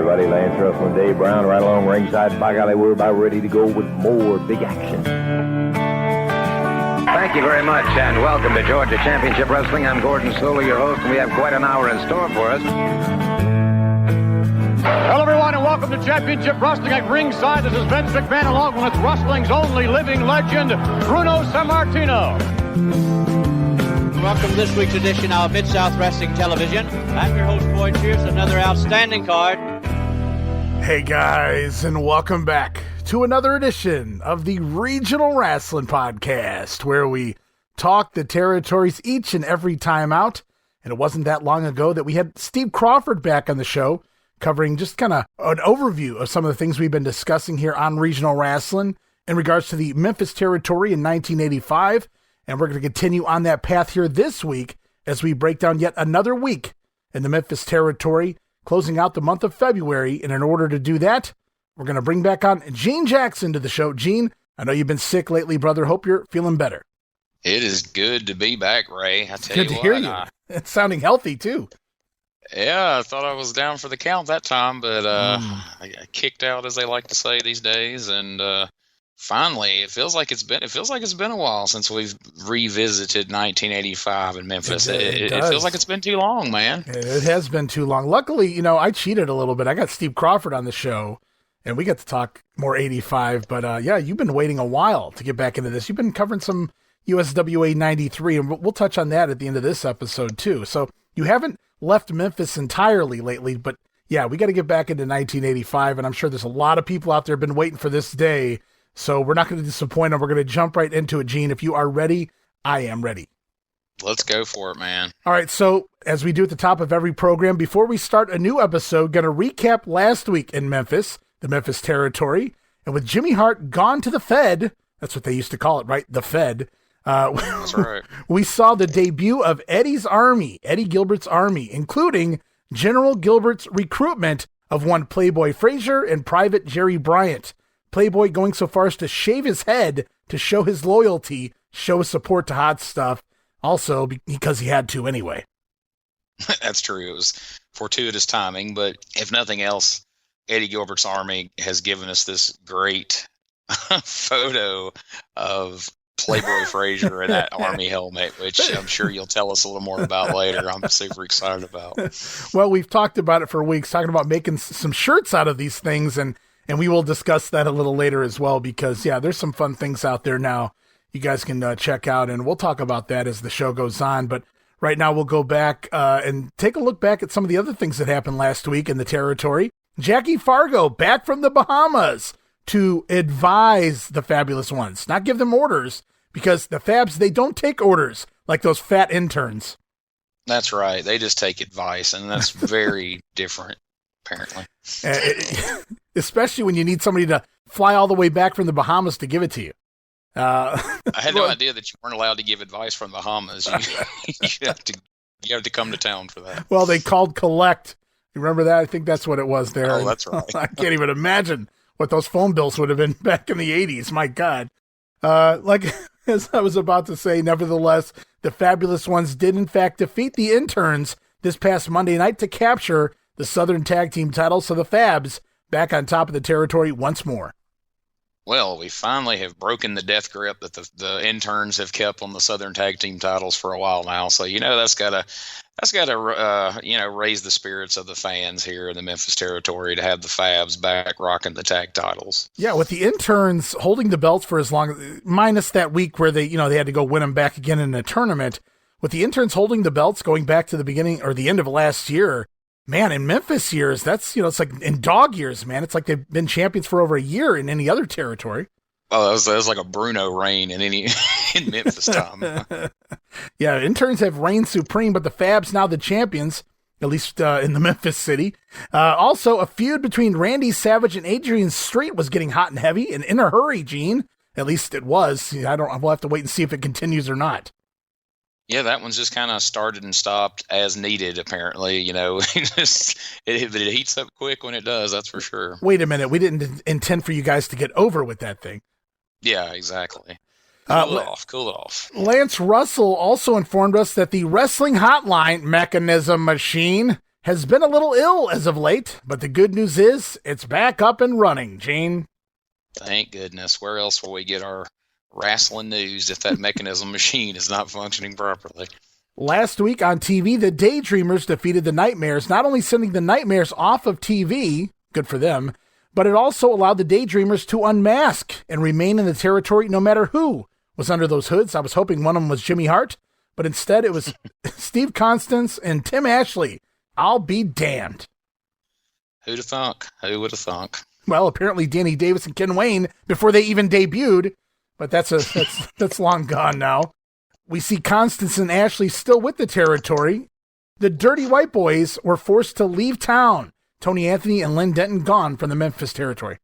everybody. Lance Russell and Dave Brown right along ringside. By golly, we're about ready to go with more big action. Thank you very much, and welcome to Georgia Championship Wrestling. I'm Gordon Solie, your host, and we have quite an hour in store for us. Hello, everyone, and welcome to Championship Wrestling at ringside. This is Vince McMahon, along with wrestling's only living legend, Bruno Sammartino. Welcome to this week's edition of Mid-South Wrestling Television. I'm your host, Boyd Pierce, another outstanding card. Hey guys, and welcome back to another edition of the Regional Wrestling Podcast, where we talk the territories each and every time out. And it wasn't that long ago that we had Steve Crawford back on the show, covering just kind of an overview of some of the things we've been discussing here on Regional Wrestling in regards to the Memphis territory in 1985. And we're going to continue on that path here this week as we break down yet another week in the Memphis territory, closing out the month of February. And in order to do that, we're going to bring back on Gene Jackson to the show. Gene, I know you've been sick lately, brother. Hope you're feeling better. It is good to be back, Ray. I tell Good to hear you. It's sounding healthy, too. Yeah, I thought I was down for the count that time, but I kicked out, as they like to say these days, and finally, it feels like it's been a while since we've revisited 1985 in Memphis. It feels like it's been too long, man. It has been too long. Luckily, I cheated a little bit. I got Steve Crawford on the show, and we got to talk more 85. But yeah, you've been waiting a while to get back into this. You've been covering some USWA 93, and we'll touch on that at the end of this episode too. So you haven't left Memphis entirely lately, but yeah, we got to get back into 1985, and I'm sure there's a lot of people out there been waiting for this day. So we're not going to disappoint them. We're going to jump right into it, Gene. If you are ready, I am ready. Let's go for it, man. All right, so as we do at the top of every program, before we start a new episode, going to recap last week in Memphis, the Memphis territory, and with Jimmy Hart gone to the Fed, that's what they used to call it, right? The Fed. That's right. We saw the debut of Eddie Gilbert's army, including General Gilbert's recruitment of one Playboy Frazier and Private Jerry Bryant. Playboy going so far as to shave his head to show his loyalty, show his support to Hot Stuff, also because he had to anyway. That's true. It was fortuitous timing, but if nothing else, Eddie Gilbert's army has given us this great photo of Playboy Frazier in that army helmet, which I'm sure you'll tell us a little more about later. I'm super excited about. Well, we've talked about it for weeks, talking about making some shirts out of these things, and we will discuss that a little later as well, because, yeah, there's some fun things out there now you guys can check out, and we'll talk about that as the show goes on. But right now we'll go back and take a look back at some of the other things that happened last week in the territory. Jackie Fargo back from the Bahamas to advise the Fabulous Ones, not give them orders, because the Fabs, they don't take orders like those fat interns. That's right. They just take advice, and that's very different, apparently. Especially when you need somebody to fly all the way back from the Bahamas to give it to you. I had no idea that you weren't allowed to give advice from the Bahamas. You have to come to town for that. Well, they called collect. You remember that? I think that's what it was there. Oh, that's right. I can't even imagine what those phone bills would have been back in the 80s. My God. Like as I was about to say, nevertheless, the Fabulous Ones did in fact defeat the interns this past Monday night to capture the Southern Tag Team titles, so the Fabs back on top of the territory once more. Well, we finally have broken the death grip that the interns have kept on the Southern Tag Team titles for a while now. So that's got to raise the spirits of the fans here in the Memphis territory to have the Fabs back rocking the tag titles. Yeah, with the interns holding the belts for as long, minus that week where they had to go win them back again in a tournament. With the interns holding the belts going back to the beginning or the end of last year. Man, in Memphis years, that's, it's like in dog years, man. It's like they've been champions for over a year in any other territory. Oh, that was like a Bruno reign in Memphis time. Yeah, interns have reigned supreme, but the Fabs now the champions, at least in the Memphis city. Also, a feud between Randy Savage and Adrian Street was getting hot and heavy and in a hurry, Gene. At least it was. We'll have to wait and see if it continues or not. Yeah, that one's just kind of started and stopped as needed, apparently. It heats up quick when it does, that's for sure. Wait a minute. We didn't intend for you guys to get over with that thing. Yeah, exactly. Cool it off. Lance Russell also informed us that the wrestling hotline mechanism machine has been a little ill as of late, but the good news is it's back up and running, Gene. Thank goodness. Where else will we get our wrestling news if that mechanism machine is not functioning properly? Last week on TV, the Daydreamers defeated the Nightmares, not only sending the Nightmares off of TV, good for them, but it also allowed the Daydreamers to unmask and remain in the territory no matter who was under those hoods. I was hoping one of them was Jimmy Hart, but instead it was Steve Constance and Tim Ashley. I'll be damned. Who'd have thunk? Who would have thunk? Well, apparently Danny Davis and Ken Wayne before they even debuted, but that's long gone now. We see Constance and Ashley still with the territory. The Dirty White Boys were forced to leave town. Tony Anthony and Lynn Denton gone from the Memphis territory.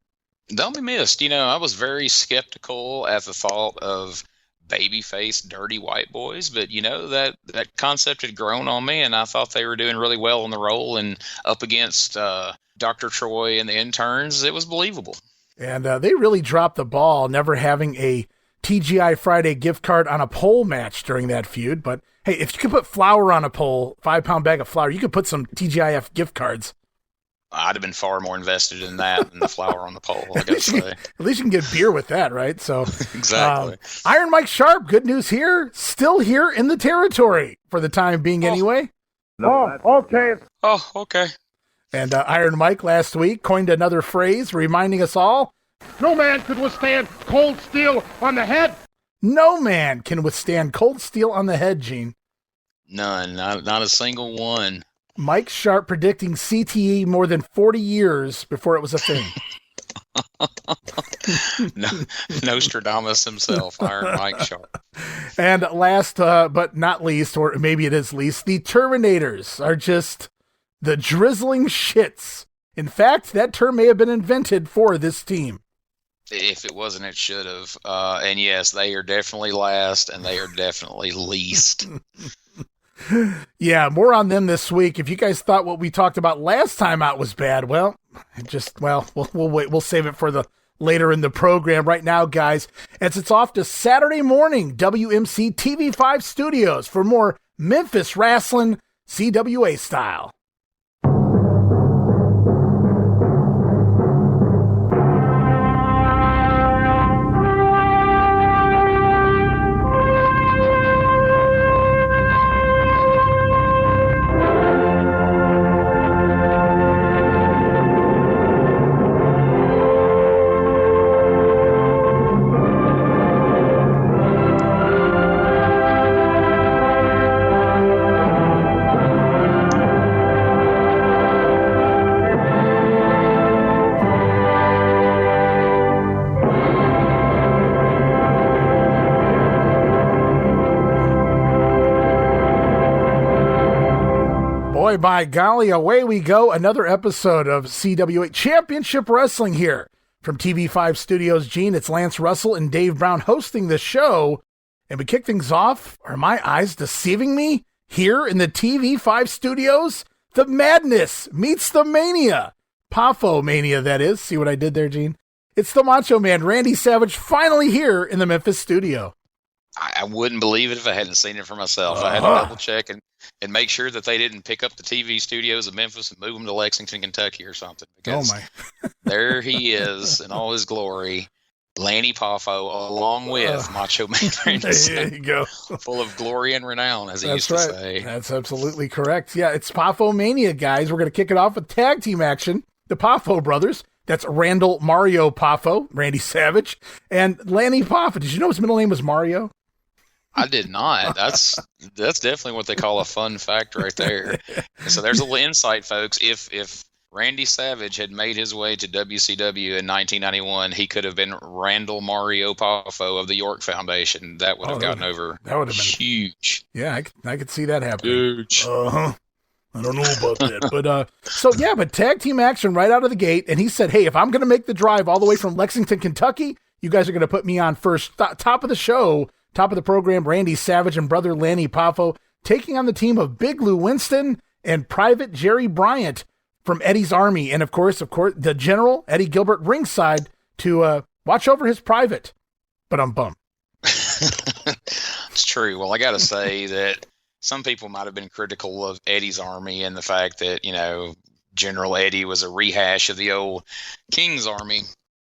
Don't be missed. I was very skeptical at the thought of babyface Dirty White Boys, but that concept had grown on me, and I thought they were doing really well on the role, and up against Dr. Troy and the interns, it was believable. And they really dropped the ball, never having a TGI Friday gift card on a pole match during that feud. But hey, if you could put flour on a pole, 5-pound bag of flour, you could put some TGIF gift cards. I'd have been far more invested in that than the flour on the pole, I gotta say. At least you can get beer with that, right? So exactly. Iron Mike Sharp, good news here, still here in the territory for the time being anyway. Okay. Oh, okay. And Iron Mike last week coined another phrase reminding us all, No man could withstand cold steel on the head. No man can withstand cold steel on the head, Gene. None, not a single one. Mike Sharp predicting CTE more than 40 years before it was a thing. Nostradamus himself, Iron Mike Sharp. And last but not least, or maybe it is least, the Terminators are just the drizzling shits. In fact, that term may have been invented for this team. If it wasn't, it should have. And yes, they are definitely last, and they are definitely least. Yeah, more on them this week. If you guys thought what we talked about last time out was bad, we'll wait. We'll save it for the later in the program. Right now, guys, as it's off to Saturday morning, WMC TV5 Studios for more Memphis wrestling CWA style. By golly, away we go. Another episode of CWA Championship Wrestling here from TV5 Studios. Gene, it's Lance Russell and Dave Brown hosting the show. And we kick things off. Are my eyes deceiving me? Here in the TV5 Studios, the madness meets the mania. Pafo mania, that is. See what I did there, Gene? It's the Macho Man, Randy Savage, finally here in the Memphis studio. I wouldn't believe it if I hadn't seen it for myself. I had to double check and make sure that they didn't pick up the TV studios of Memphis and move them to Lexington, Kentucky or something. Because there he is in all his glory, Lanny Poffo, along with Macho Man Randy There you go. full of glory and renown, as he used to say. That's absolutely correct. Yeah, it's Poffo Mania, guys. We're going to kick it off with tag team action. The Poffo brothers. That's Randall Mario Poffo, Randy Savage, and Lanny Poffo. Did you know his middle name was Mario? I did not. That's definitely what they call a fun fact right there. So there's a little insight, folks. If Randy Savage had made his way to WCW in 1991, he could have been Randall Mario Poffo of the York Foundation. That would have gotten over. That would have been huge. Yeah, I could see that happening. Huge. I don't know about that, but but tag team action right out of the gate, and he said, "Hey, if I'm going to make the drive all the way from Lexington, Kentucky, you guys are going to put me on first." Top of the show. Top of the program, Randy Savage and brother Lanny Poffo taking on the team of Big Lou Winston and Private Jerry Bryant from Eddie's Army. And of course, the General, Eddie Gilbert, ringside to watch over his private. But I'm bummed. It's true. Well, I got to say that some people might have been critical of Eddie's Army and the fact that, General Eddie was a rehash of the old King's Army.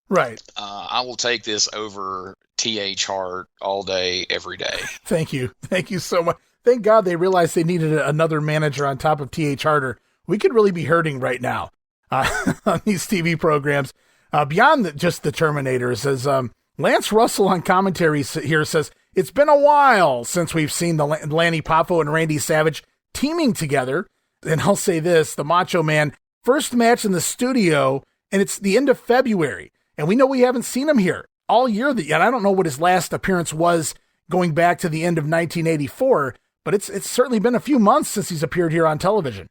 Right. I will take this over T.H. Hart all day, every day. Thank you. Thank you so much. Thank God they realized they needed another manager on top of T.H. Harter. We could really be hurting right now on these TV programs. Beyond just the Terminators, as Lance Russell on commentary here says, it's been a while since we've seen the Lanny Poffo and Randy Savage teaming together. And I'll say this, the Macho Man, first match in the studio, and it's the end of February. And we know we haven't seen him here all year. And I don't know what his last appearance was going back to the end of 1984, but it's certainly been a few months since he's appeared here on television.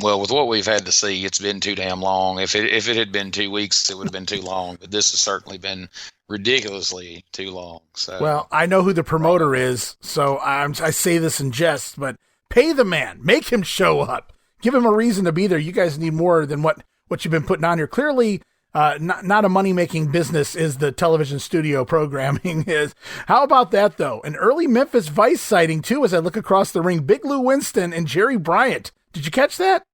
Well, with what we've had to see, it's been too damn long. If it had been 2 weeks, it would have been too long. But this has certainly been ridiculously too long. So, well, I know who the promoter is, so I say this in jest, but pay the man, make him show up, give him a reason to be there. You guys need more than what you've been putting on here. Clearly, not a money-making business is the television studio programming is. How about that, though? An early Memphis Vice sighting, too, as I look across the ring. Big Lou Winston and Jerry Bryant. Did you catch that?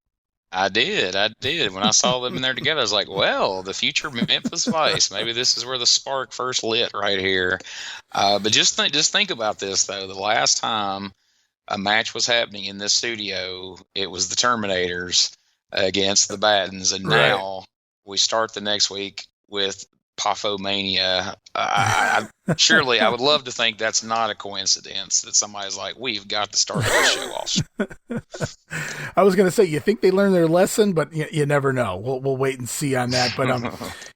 I did. When I saw them in there together, I was like, well, the future Memphis Vice. Maybe this is where the spark first lit right here. But just think about this, though. The last time a match was happening in this studio, it was the Terminators against the Battens, and now we start the next week with Poffo Mania. Surely, I would love to think that's not a coincidence that somebody's like, we've got to start this show off. I was going to say, you think they learned their lesson, but you never know. We'll wait and see on that. But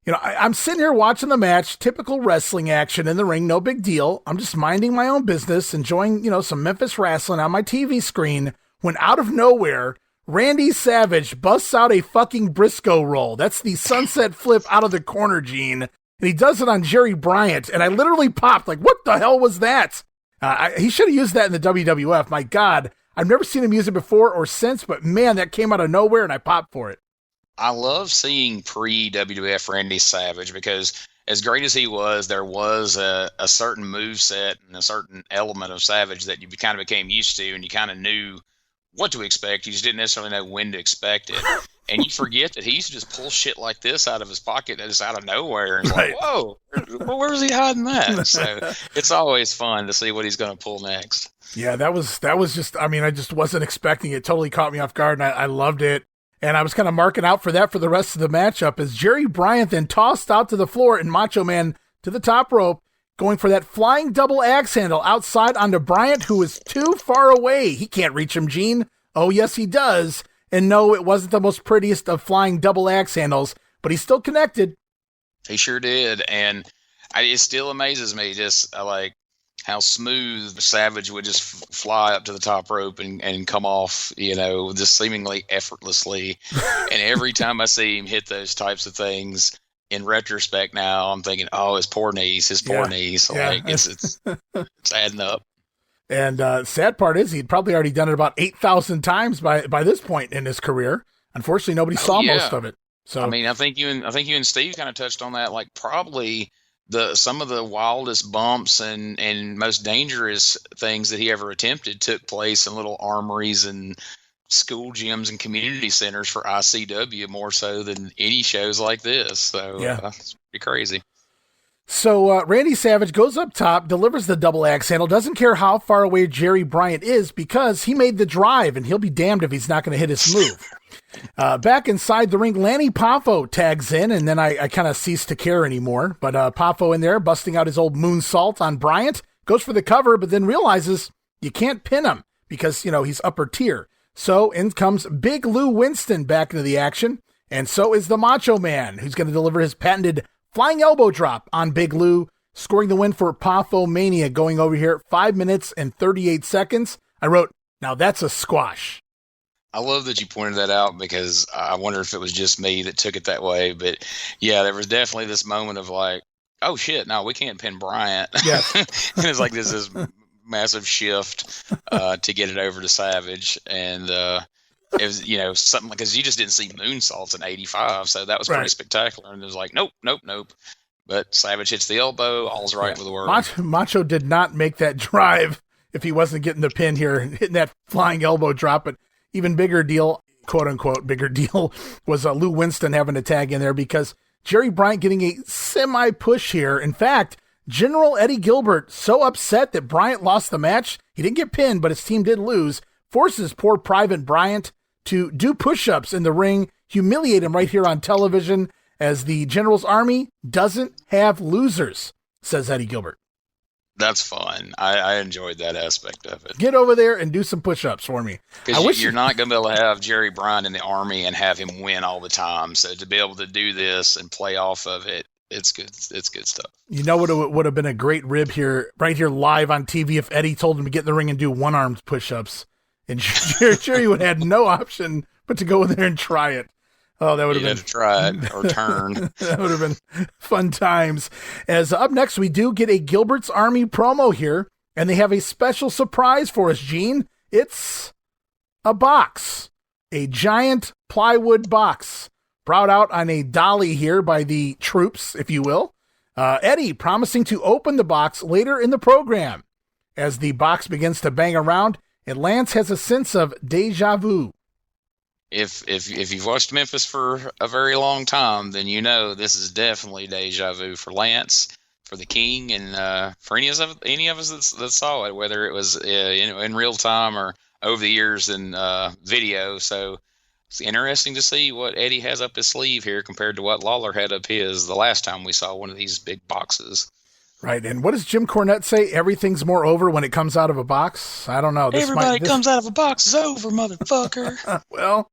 I'm sitting here watching the match, typical wrestling action in the ring, no big deal. I'm just minding my own business, enjoying some Memphis wrestling on my TV screen. When out of nowhere, Randy Savage busts out a fucking Briscoe roll. That's the sunset flip out of the corner, Gene. And he does it on Jerry Bryant. And I literally popped like, what the hell was that? He should have used that in the WWF. My God, I've never seen him use it before or since, but man, that came out of nowhere and I popped for it. I love seeing pre-WWF Randy Savage because as great as he was, there was a certain moveset and a certain element of Savage that you kind of became used to, and you kind of knew what to expect. You just didn't necessarily know when to expect it. And you forget that he used to just pull shit like this out of his pocket just out of nowhere. And it's like, whoa, where was he hiding that? So it's always fun to see what he's going to pull next. Yeah, that was just, I just wasn't expecting it. Totally caught me off guard, and I loved it. And I was kind of marking out for that for the rest of the matchup as Jerry Bryant then tossed out to the floor and Macho Man to the top rope, going for that flying double axe handle outside onto Bryant, who is too far away. He can't reach him, Gene. Oh, yes, he does. And no, it wasn't the most prettiest of flying double axe handles, but he's still connected. He sure did. And it still amazes me just like how smooth Savage would just fly up to the top rope and come off, just seemingly effortlessly. And every time I see him hit those types of things, in retrospect now, I'm thinking, oh, his poor knees. Like it's adding up. And sad part is he'd probably already done it about 8,000 times by this point in his career. Unfortunately, nobody saw most of it. So I think you and Steve kind of touched on that. Like probably some of the wildest bumps and most dangerous things that he ever attempted took place in little armories and school gyms and community centers for ICW more so than any shows like this. So it's pretty crazy. So Randy Savage goes up top, delivers the double axe handle, doesn't care how far away Jerry Bryant is because he made the drive, and he'll be damned if he's not going to hit his move. Back inside the ring, Lanny Poffo tags in, and then I kind of cease to care anymore. But Poffo in there, busting out his old moonsault on Bryant, goes for the cover, but then realizes you can't pin him because, he's upper tier. So in comes Big Lou Winston back into the action, and so is the Macho Man, who's going to deliver his patented flying elbow drop on Big Lou, scoring the win for Poffo Mania, going over here at 5 minutes and 38 seconds. I wrote, now that's a squash. I love that you pointed that out because I wonder if it was just me that took it that way. But yeah, there was definitely this moment of like, oh shit, no, we can't pin Bryant. Yeah. And it's like this massive shift to get it over to Savage. And it was, something like, because you just didn't see moonsaults in 85. So that was pretty spectacular. And it was like, nope. But Savage hits the elbow. All's right with the world. Macho did not make that drive if he wasn't getting the pin here, hitting that flying elbow drop. But even bigger deal, quote unquote, bigger deal was Lou Winston having to tag in there because Jerry Bryant getting a semi-push here. In fact, General Eddie Gilbert, so upset that Bryant lost the match, he didn't get pinned, but his team did lose, forces poor Private Bryant to do push-ups in the ring, humiliate him right here on television, as the General's Army doesn't have losers, says Eddie Gilbert. That's fun. I enjoyed that aspect of it. Get over there and do some push-ups for me. Because you're not going to be able to have Jerry Bryant in the Army and have him win all the time. So to be able to do this and play off of it, it's good. It's good stuff. You know what would have been a great rib here, right here live on TV, if Eddie told him to get in the ring and do one-armed push-ups, and Jerry would have had no option but to go in there and try it. Oh, that would have been to try it or turn. That would have been fun times. As up next, we do get a Gilbert's Army promo here, and they have a special surprise for us, Gene. It's a box, a giant plywood box, brought out on a dolly here by the troops, if you will. Eddie promising to open the box later in the program. As the box begins to bang around, and Lance has a sense of deja vu. If you've watched Memphis for a very long time, then you know this is definitely deja vu for Lance, for the King, and for any of us that saw it, whether it was in real time or over the years in video. So it's interesting to see what Eddie has up his sleeve here compared to what Lawler had up his the last time we saw one of these big boxes. Right, and what does Jim Cornette say? Everything's more over when it comes out of a box? I don't know. Everybody comes out of a box is over, motherfucker. Well,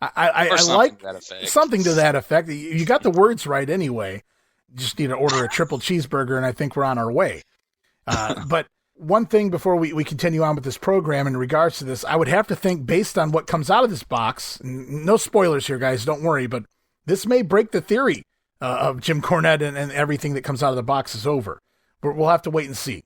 I like something to that effect. You got the words right anyway. Just need to order a triple cheeseburger, and I think we're on our way. But one thing before we continue on with this program in regards to this, I would have to think, based on what comes out of this box, no spoilers here, guys, don't worry, but this may break the theory of Jim Cornette and everything that comes out of the box is over. But we'll have to wait and see.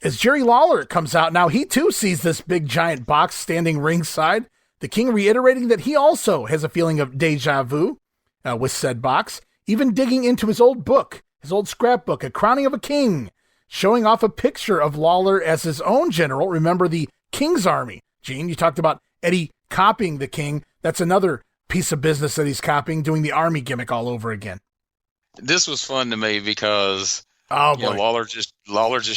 As Jerry Lawler comes out now, he too sees this big giant box standing ringside. The King reiterating that he also has a feeling of deja vu with said box, even digging into his old book, his old scrapbook, A Crowning of a King, showing off a picture of Lawler as his own general. Remember the King's Army. Gene, you talked about Eddie copying the King. That's another piece of business that he's copying, doing the Army gimmick all over again. This was fun to me because Lawler just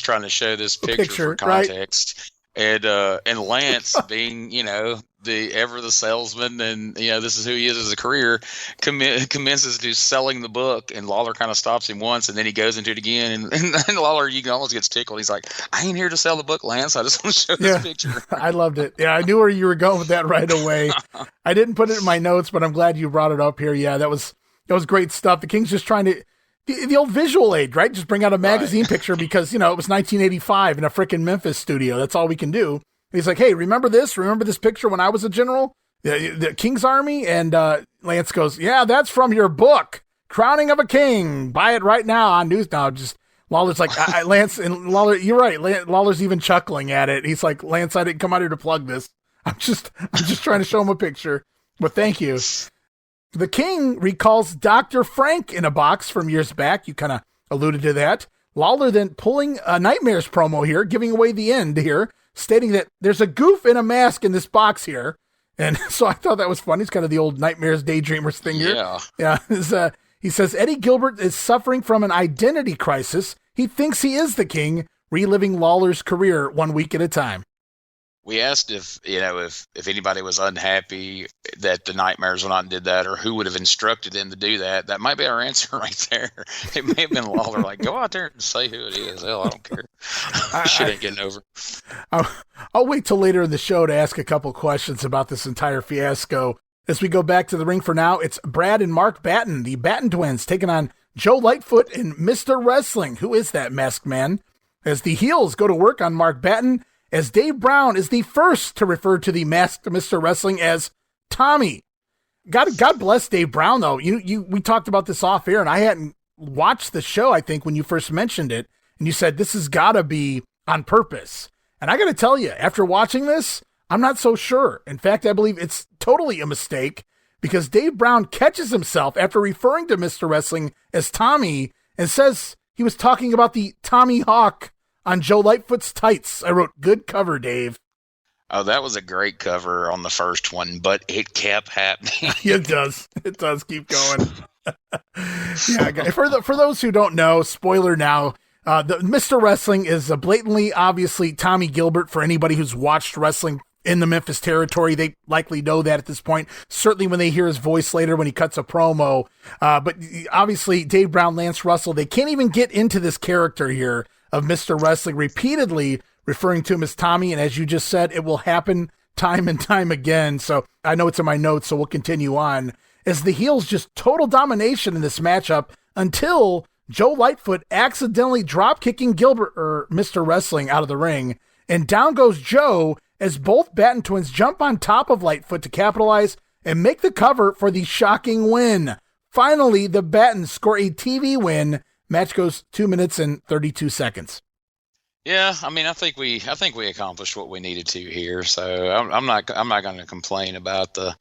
trying to show this picture for context. Right? And Lance being, the salesman, and this is who he is as a career, commences to selling the book, and Lawler kind of stops him once, and then he goes into it again, and Lawler, you can almost gets tickled. He's like, "I ain't here to sell the book, Lance. I just want to show this picture." I loved it. Yeah, I knew where you were going with that right away. I didn't put it in my notes, but I'm glad you brought it up here. Yeah, that was great stuff. The King's just trying to. The old visual aid, right? Just bring out a magazine picture because, it was 1985 in a frickin' Memphis studio. That's all we can do. And he's like, hey, remember this? Remember this picture when I was a general? The King's Army? And Lance goes, yeah, that's from your book, Crowning of a King. Buy it right now on news. Now, just Lawler's like, Lance and Lawler, you're right. Lawler's even chuckling at it. He's like, Lance, I didn't come out here to plug this. I'm just trying to show him a picture. But thank you. The King recalls Dr. Frank in a box from years back. You kind of alluded to that. Lawler then pulling a Nightmares promo here, giving away the end here, stating that there's a goof in a mask in this box here. And so I thought that was funny. It's kind of the old Nightmares Daydreamers thing here. Yeah. He says Eddie Gilbert is suffering from an identity crisis. He thinks he is the King, reliving Lawler's career 1 week at a time. We asked if anybody was unhappy that the Nightmares went out and did that, or who would have instructed them to do that. That might be our answer right there. It may have been Lawler, like, go out there and say who it is. Hell, I don't care. Shit ain't getting over. I'll wait till later in the show to ask a couple questions about this entire fiasco. As we go back to the ring for now, it's Brad and Mark Batten, the Batten twins, taking on Joe Lightfoot and Mr. Wrestling. Who is that masked man? As the heels go to work on Mark Batten, as Dave Brown is the first to refer to the masked Mr. Wrestling as Tommy. God bless Dave Brown, though. We talked about this off air, and I hadn't watched the show, I think, when you first mentioned it, and you said this has got to be on purpose. And I got to tell you, after watching this, I'm not so sure. In fact, I believe it's totally a mistake, because Dave Brown catches himself after referring to Mr. Wrestling as Tommy and says he was talking about the Tommy Hawk on Joe Lightfoot's tights. I wrote, good cover, Dave. Oh, that was a great cover on the first one, but it kept happening. It does. It does keep going. Yeah, for those who don't know, spoiler now, the Mr. Wrestling is blatantly, obviously, Tommy Gilbert. For anybody who's watched wrestling in the Memphis territory, they likely know that at this point. Certainly when they hear his voice later when he cuts a promo. But obviously, Dave Brown, Lance Russell, they can't even get into this character here of Mr. Wrestling, repeatedly referring to him as Tommy. And as you just said, it will happen time and time again. So I know it's in my notes, so we'll continue on. As the heels just total domination in this matchup until Joe Lightfoot accidentally drop-kicking Gilbert, or Mr. Wrestling, out of the ring. And down goes Joe as both Batten twins jump on top of Lightfoot to capitalize and make the cover for the shocking win. Finally, the Battens score a TV win. Match goes 2 minutes and 32 seconds. Yeah, I mean, I think we accomplished what we needed to here. So I'm not going to complain about the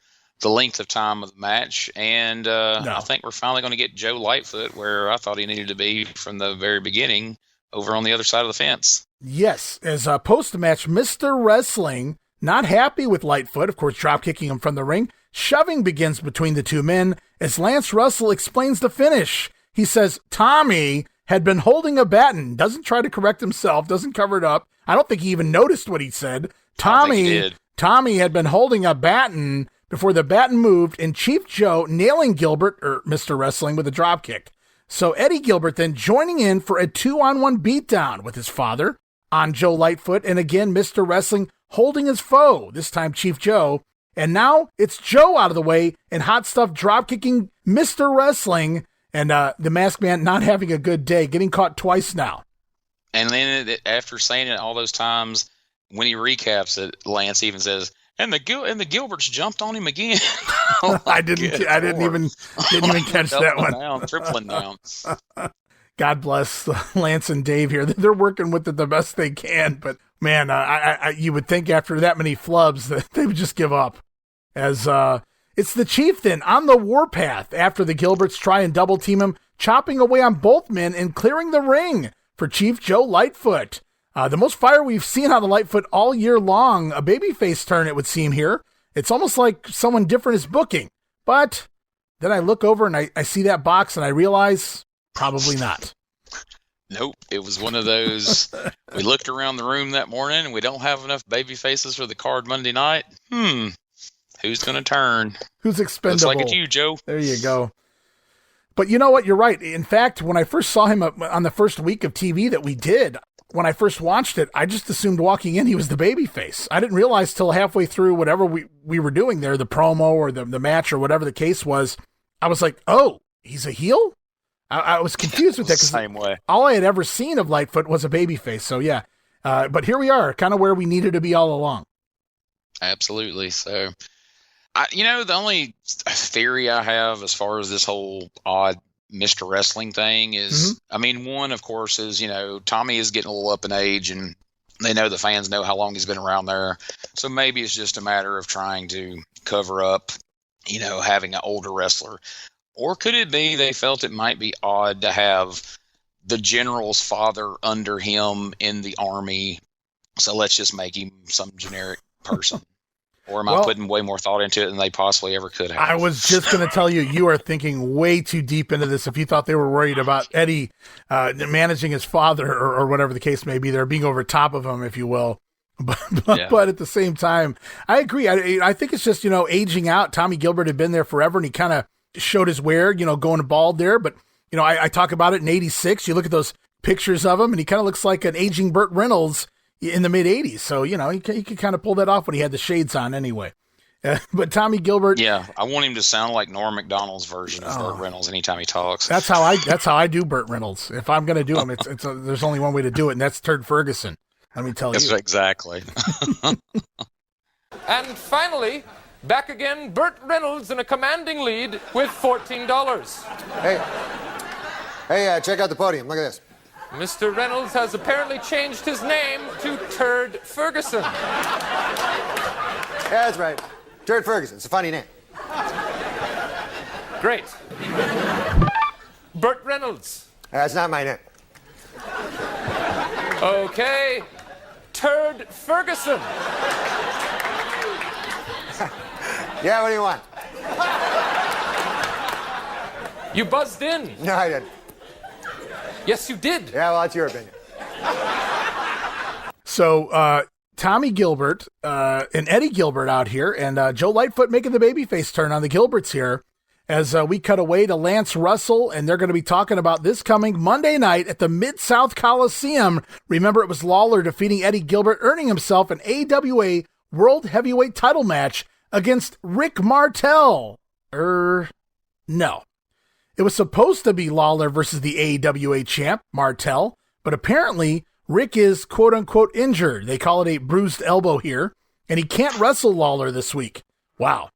length of time of the match, and no. I think we're finally going to get Joe Lightfoot where I thought he needed to be from the very beginning, over on the other side of the fence. Yes, as post-match, Mr. Wrestling, not happy with Lightfoot, of course, drop-kicking him from the ring. Shoving begins between the two men as Lance Russell explains the finish. He says Tommy had been holding a baton, doesn't try to correct himself, doesn't cover it up. I don't think he even noticed what he said. Tommy had been holding a baton before the baton moved, and Chief Joe nailing Gilbert, or Mr. Wrestling, with a dropkick. So Eddie Gilbert then joining in for a 2-on-1 beatdown with his father on Joe Lightfoot, and again, Mr. Wrestling holding his foe, this time Chief Joe. And now it's Joe out of the way and hot stuff dropkicking Mr. Wrestling, and the Masked Man not having a good day, getting caught twice now. And then after saying it all those times, when he recaps it, Lance even says, And the Gilberts jumped on him again. I didn't even catch that one. Tripling down. God bless Lance and Dave here. They're working with it the best they can, but man, you would think after that many flubs that they would just give up. As it's the Chief then on the warpath after the Gilberts try and double team him, chopping away on both men and clearing the ring for Chief Joe Lightfoot. The most fire we've seen on the Lightfoot all year long. A babyface turn, it would seem here. It's almost like someone different is booking. But then I look over and I see that box and I realize probably not. Nope. It was one of those, we looked around the room that morning and we don't have enough baby faces for the card Monday night. Who's going to turn? Who's expendable? Looks like it's you, Joe. There you go. But you know what? You're right. In fact, when I first saw him on the first week of TV that we did, when I first watched it, I just assumed walking in he was the babyface. I didn't realize till halfway through whatever we were doing there, the promo or the match or whatever the case was, I was like, oh, he's a heel? I was confused with that because same way. All I had ever seen of Lightfoot was a babyface. So yeah, but here we are, kind of where we needed to be all along. Absolutely. So, the only theory I have as far as this whole odd Mr. Wrestling thing is, one, of course, is, Tommy is getting a little up in age and they know the fans know how long he's been around there. So maybe it's just a matter of trying to cover up, having an older wrestler. Or could it be they felt it might be odd to have the general's father under him in the army? So let's just make him some generic person. Or am I putting way more thought into it than they possibly ever could have? I was just going to tell you, you are thinking way too deep into this if you thought they were worried about Eddie managing his father or whatever the case may be. They're being over top of him, if you will. But at the same time, I agree. I think it's just, aging out. Tommy Gilbert had been there forever, and he kind of showed his wear, going bald there. But, I talk about it in 86. You look at those pictures of him, and he kind of looks like an aging Burt Reynolds in the mid-'80s. So, he could kind of pull that off when he had the shades on anyway. But Tommy Gilbert... Yeah, I want him to sound like Norm Macdonald's version of Burt Reynolds anytime he talks. That's how I do Burt Reynolds. If I'm going to do him, there's only one way to do it, and that's Turd Ferguson. Let me tell you. Exactly. And finally, back again, Burt Reynolds in a commanding lead with $14. Hey, check out the podium. Look at this. Mr. Reynolds has apparently changed his name to Turd Ferguson. Yeah, that's right. Turd Ferguson. It's a funny name. Great. Burt Reynolds. That's not my name. Okay. Turd Ferguson. Yeah, what do you want? You buzzed in. No, I didn't. Yes, you did. Yeah, well, that's your opinion. So, Tommy Gilbert and Eddie Gilbert out here, and Joe Lightfoot making the babyface turn on the Gilberts here as we cut away to Lance Russell, and they're going to be talking about this coming Monday night at the Mid-South Coliseum. Remember, it was Lawler defeating Eddie Gilbert, earning himself an AWA World Heavyweight title match against Rick Martel. No. It was supposed to be Lawler versus the AWA champ, Martel, but apparently Rick is quote-unquote injured. They call it a bruised elbow here, and he can't wrestle Lawler this week. Wow.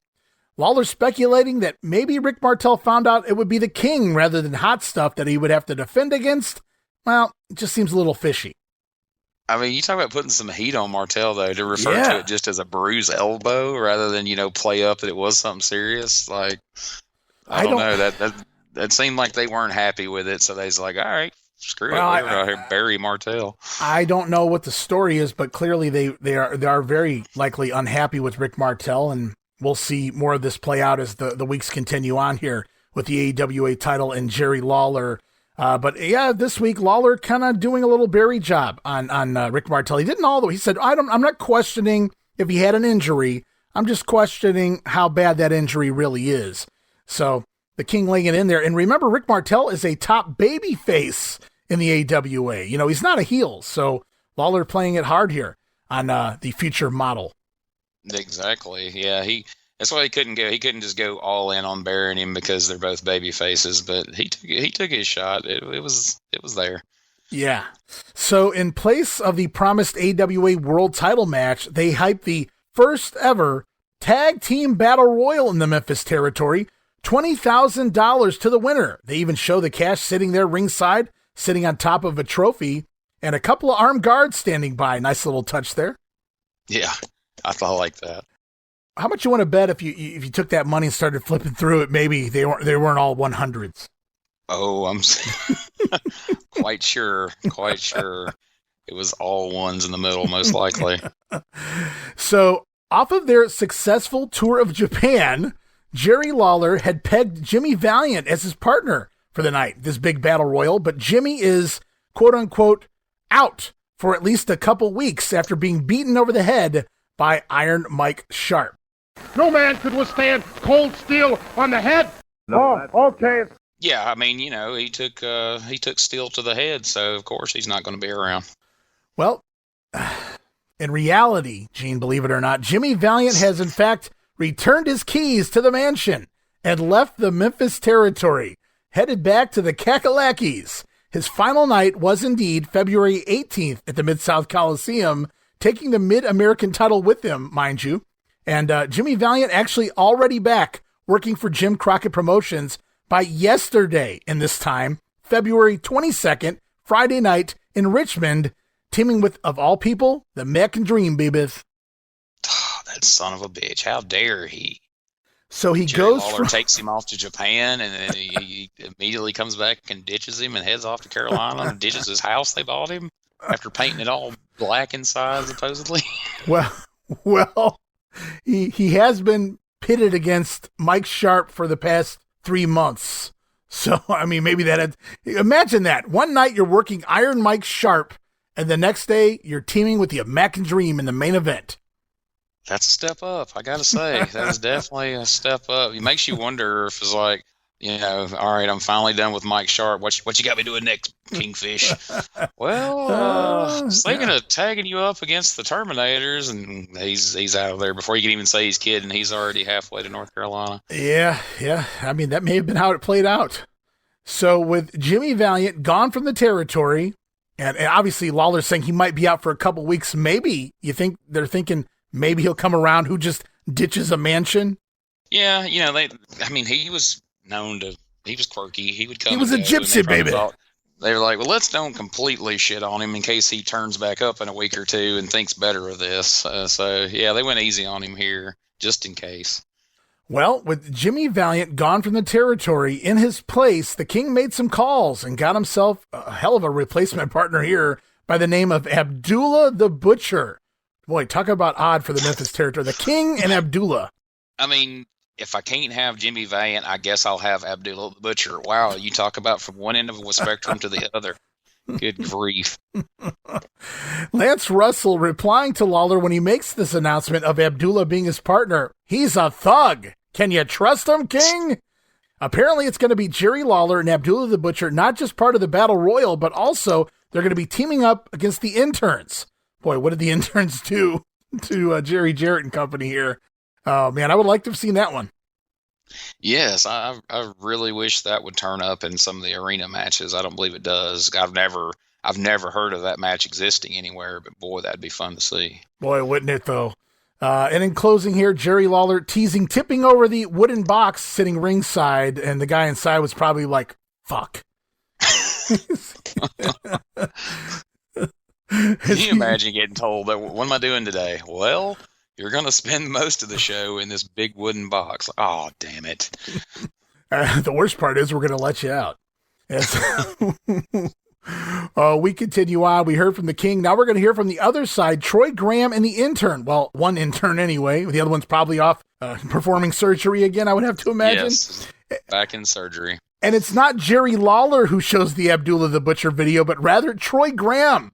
Lawler speculating that maybe Rick Martel found out it would be the King rather than Hot Stuff that he would have to defend against. Well, it just seems a little fishy. I mean, you talk about putting some heat on Martel, though, to refer to it just as a bruised elbow rather than, play up that it was something serious. Like, I don't know. That seemed like they weren't happy with it, so they was like, all right, screw it. We're out here bury Martel. I don't know what the story is, but clearly they are very likely unhappy with Rick Martel, and we'll see more of this play out as the weeks continue on here with the AWA title and Jerry Lawler. But yeah, this week Lawler kind of doing a little bury job on Rick Martel. He didn't all the way. He said, I'm not questioning if he had an injury. I'm just questioning how bad that injury really is. So the King laying it in there. And remember, Rick Martel is a top baby face in the AWA. He's not a heel. So Lawler playing it hard here on the future model. Exactly. Yeah, that's why he couldn't go. He couldn't just go all in on burying him because they're both baby faces. But he took his shot. It was there. Yeah. So in place of the promised AWA World Title match, they hyped the first ever tag team battle royal in the Memphis territory. $20,000 to the winner. They even show the cash sitting there ringside, sitting on top of a trophy, and a couple of armed guards standing by. Nice little touch there. Yeah, I thought like that. How much you want to bet if you took that money and started flipping through it? Maybe they weren't all 100s. Oh, I'm quite sure. It was all ones in the middle, most likely. So, off of their successful tour of Japan, Jerry Lawler had pegged Jimmy Valiant as his partner for the night, this big battle royal, but Jimmy is, quote-unquote, out for at least a couple weeks after being beaten over the head by Iron Mike Sharp. No man could withstand cold steel on the head. No, okay. Yeah, I mean, he took steel to the head, so of course he's not going to be around. Well, in reality, Gene, believe it or not, Jimmy Valiant has in fact returned his keys to the mansion and left the Memphis territory, headed back to the Kakalakis. His final night was indeed February 18th at the Mid-South Coliseum, taking the Mid-American title with him, mind you. And Jimmy Valiant actually already back working for Jim Crockett Promotions by yesterday in this time, February 22nd, Friday night in Richmond, teaming with, of all people, the American Dream, babies. That son of a bitch. How dare he? So he Jerry goes Lawler takes him off to Japan, and then he immediately comes back and ditches him and heads off to Carolina and ditches his house they bought him after painting it all black inside, supposedly. Well, he has been pitted against Mike Sharp for the past 3 months. So, I mean, maybe imagine that. One night you're working Iron Mike Sharp, and the next day you're teaming with the American Dream in the main event. That's a step up, I gotta say. That is definitely a step up. It makes you wonder if it's like, all right, I'm finally done with Mike Sharp. What you got me doing next, Kingfish? Well, thinking of tagging you up against the Terminators, and he's out of there before you can even say he's kidding. He's already halfway to North Carolina. Yeah. I mean, that may have been how it played out. So with Jimmy Valiant gone from the territory, and obviously Lawler saying he might be out for a couple weeks, maybe they're thinking maybe he'll come around who just ditches a mansion. Yeah, he was known to, he was quirky. He would come. He was a gypsy, baby. They were like, well, let's don't completely shit on him in case he turns back up in a week or two and thinks better of this. So, yeah, they went easy on him here just in case. Well, with Jimmy Valiant gone from the territory, in his place, the King made some calls and got himself a hell of a replacement partner here by the name of Abdullah the Butcher. Boy, talk about odd for the Memphis territory. The King and Abdullah. I mean, if I can't have Jimmy Valiant, I guess I'll have Abdullah the Butcher. Wow, you talk about from one end of the spectrum to the other. Good grief. Lance Russell replying to Lawler when he makes this announcement of Abdullah being his partner. He's a thug. Can you trust him, King? Apparently, it's going to be Jerry Lawler and Abdullah the Butcher, not just part of the Battle Royal, but also they're going to be teaming up against the interns. Boy, what did the interns do to Jerry Jarrett and company here? Oh, man, I would like to have seen that one. Yes, I really wish that would turn up in some of the arena matches. I don't believe it does. I've never heard of that match existing anywhere, but boy, that'd be fun to see. Boy, wouldn't it, though? And in closing here, Jerry Lawler teasing tipping over the wooden box sitting ringside, and the guy inside was probably like, fuck. Can you imagine getting told, what am I doing today? Well, you're going to spend most of the show in this big wooden box. Oh, damn it. The worst part is we're going to let you out. Yes. We continue on. We heard from the King. Now we're going to hear from the other side, Troy Graham and the intern. Well, one intern anyway. The other one's probably off performing surgery again, I would have to imagine. Yes, back in surgery. And it's not Jerry Lawler who shows the Abdullah the Butcher video, but rather Troy Graham.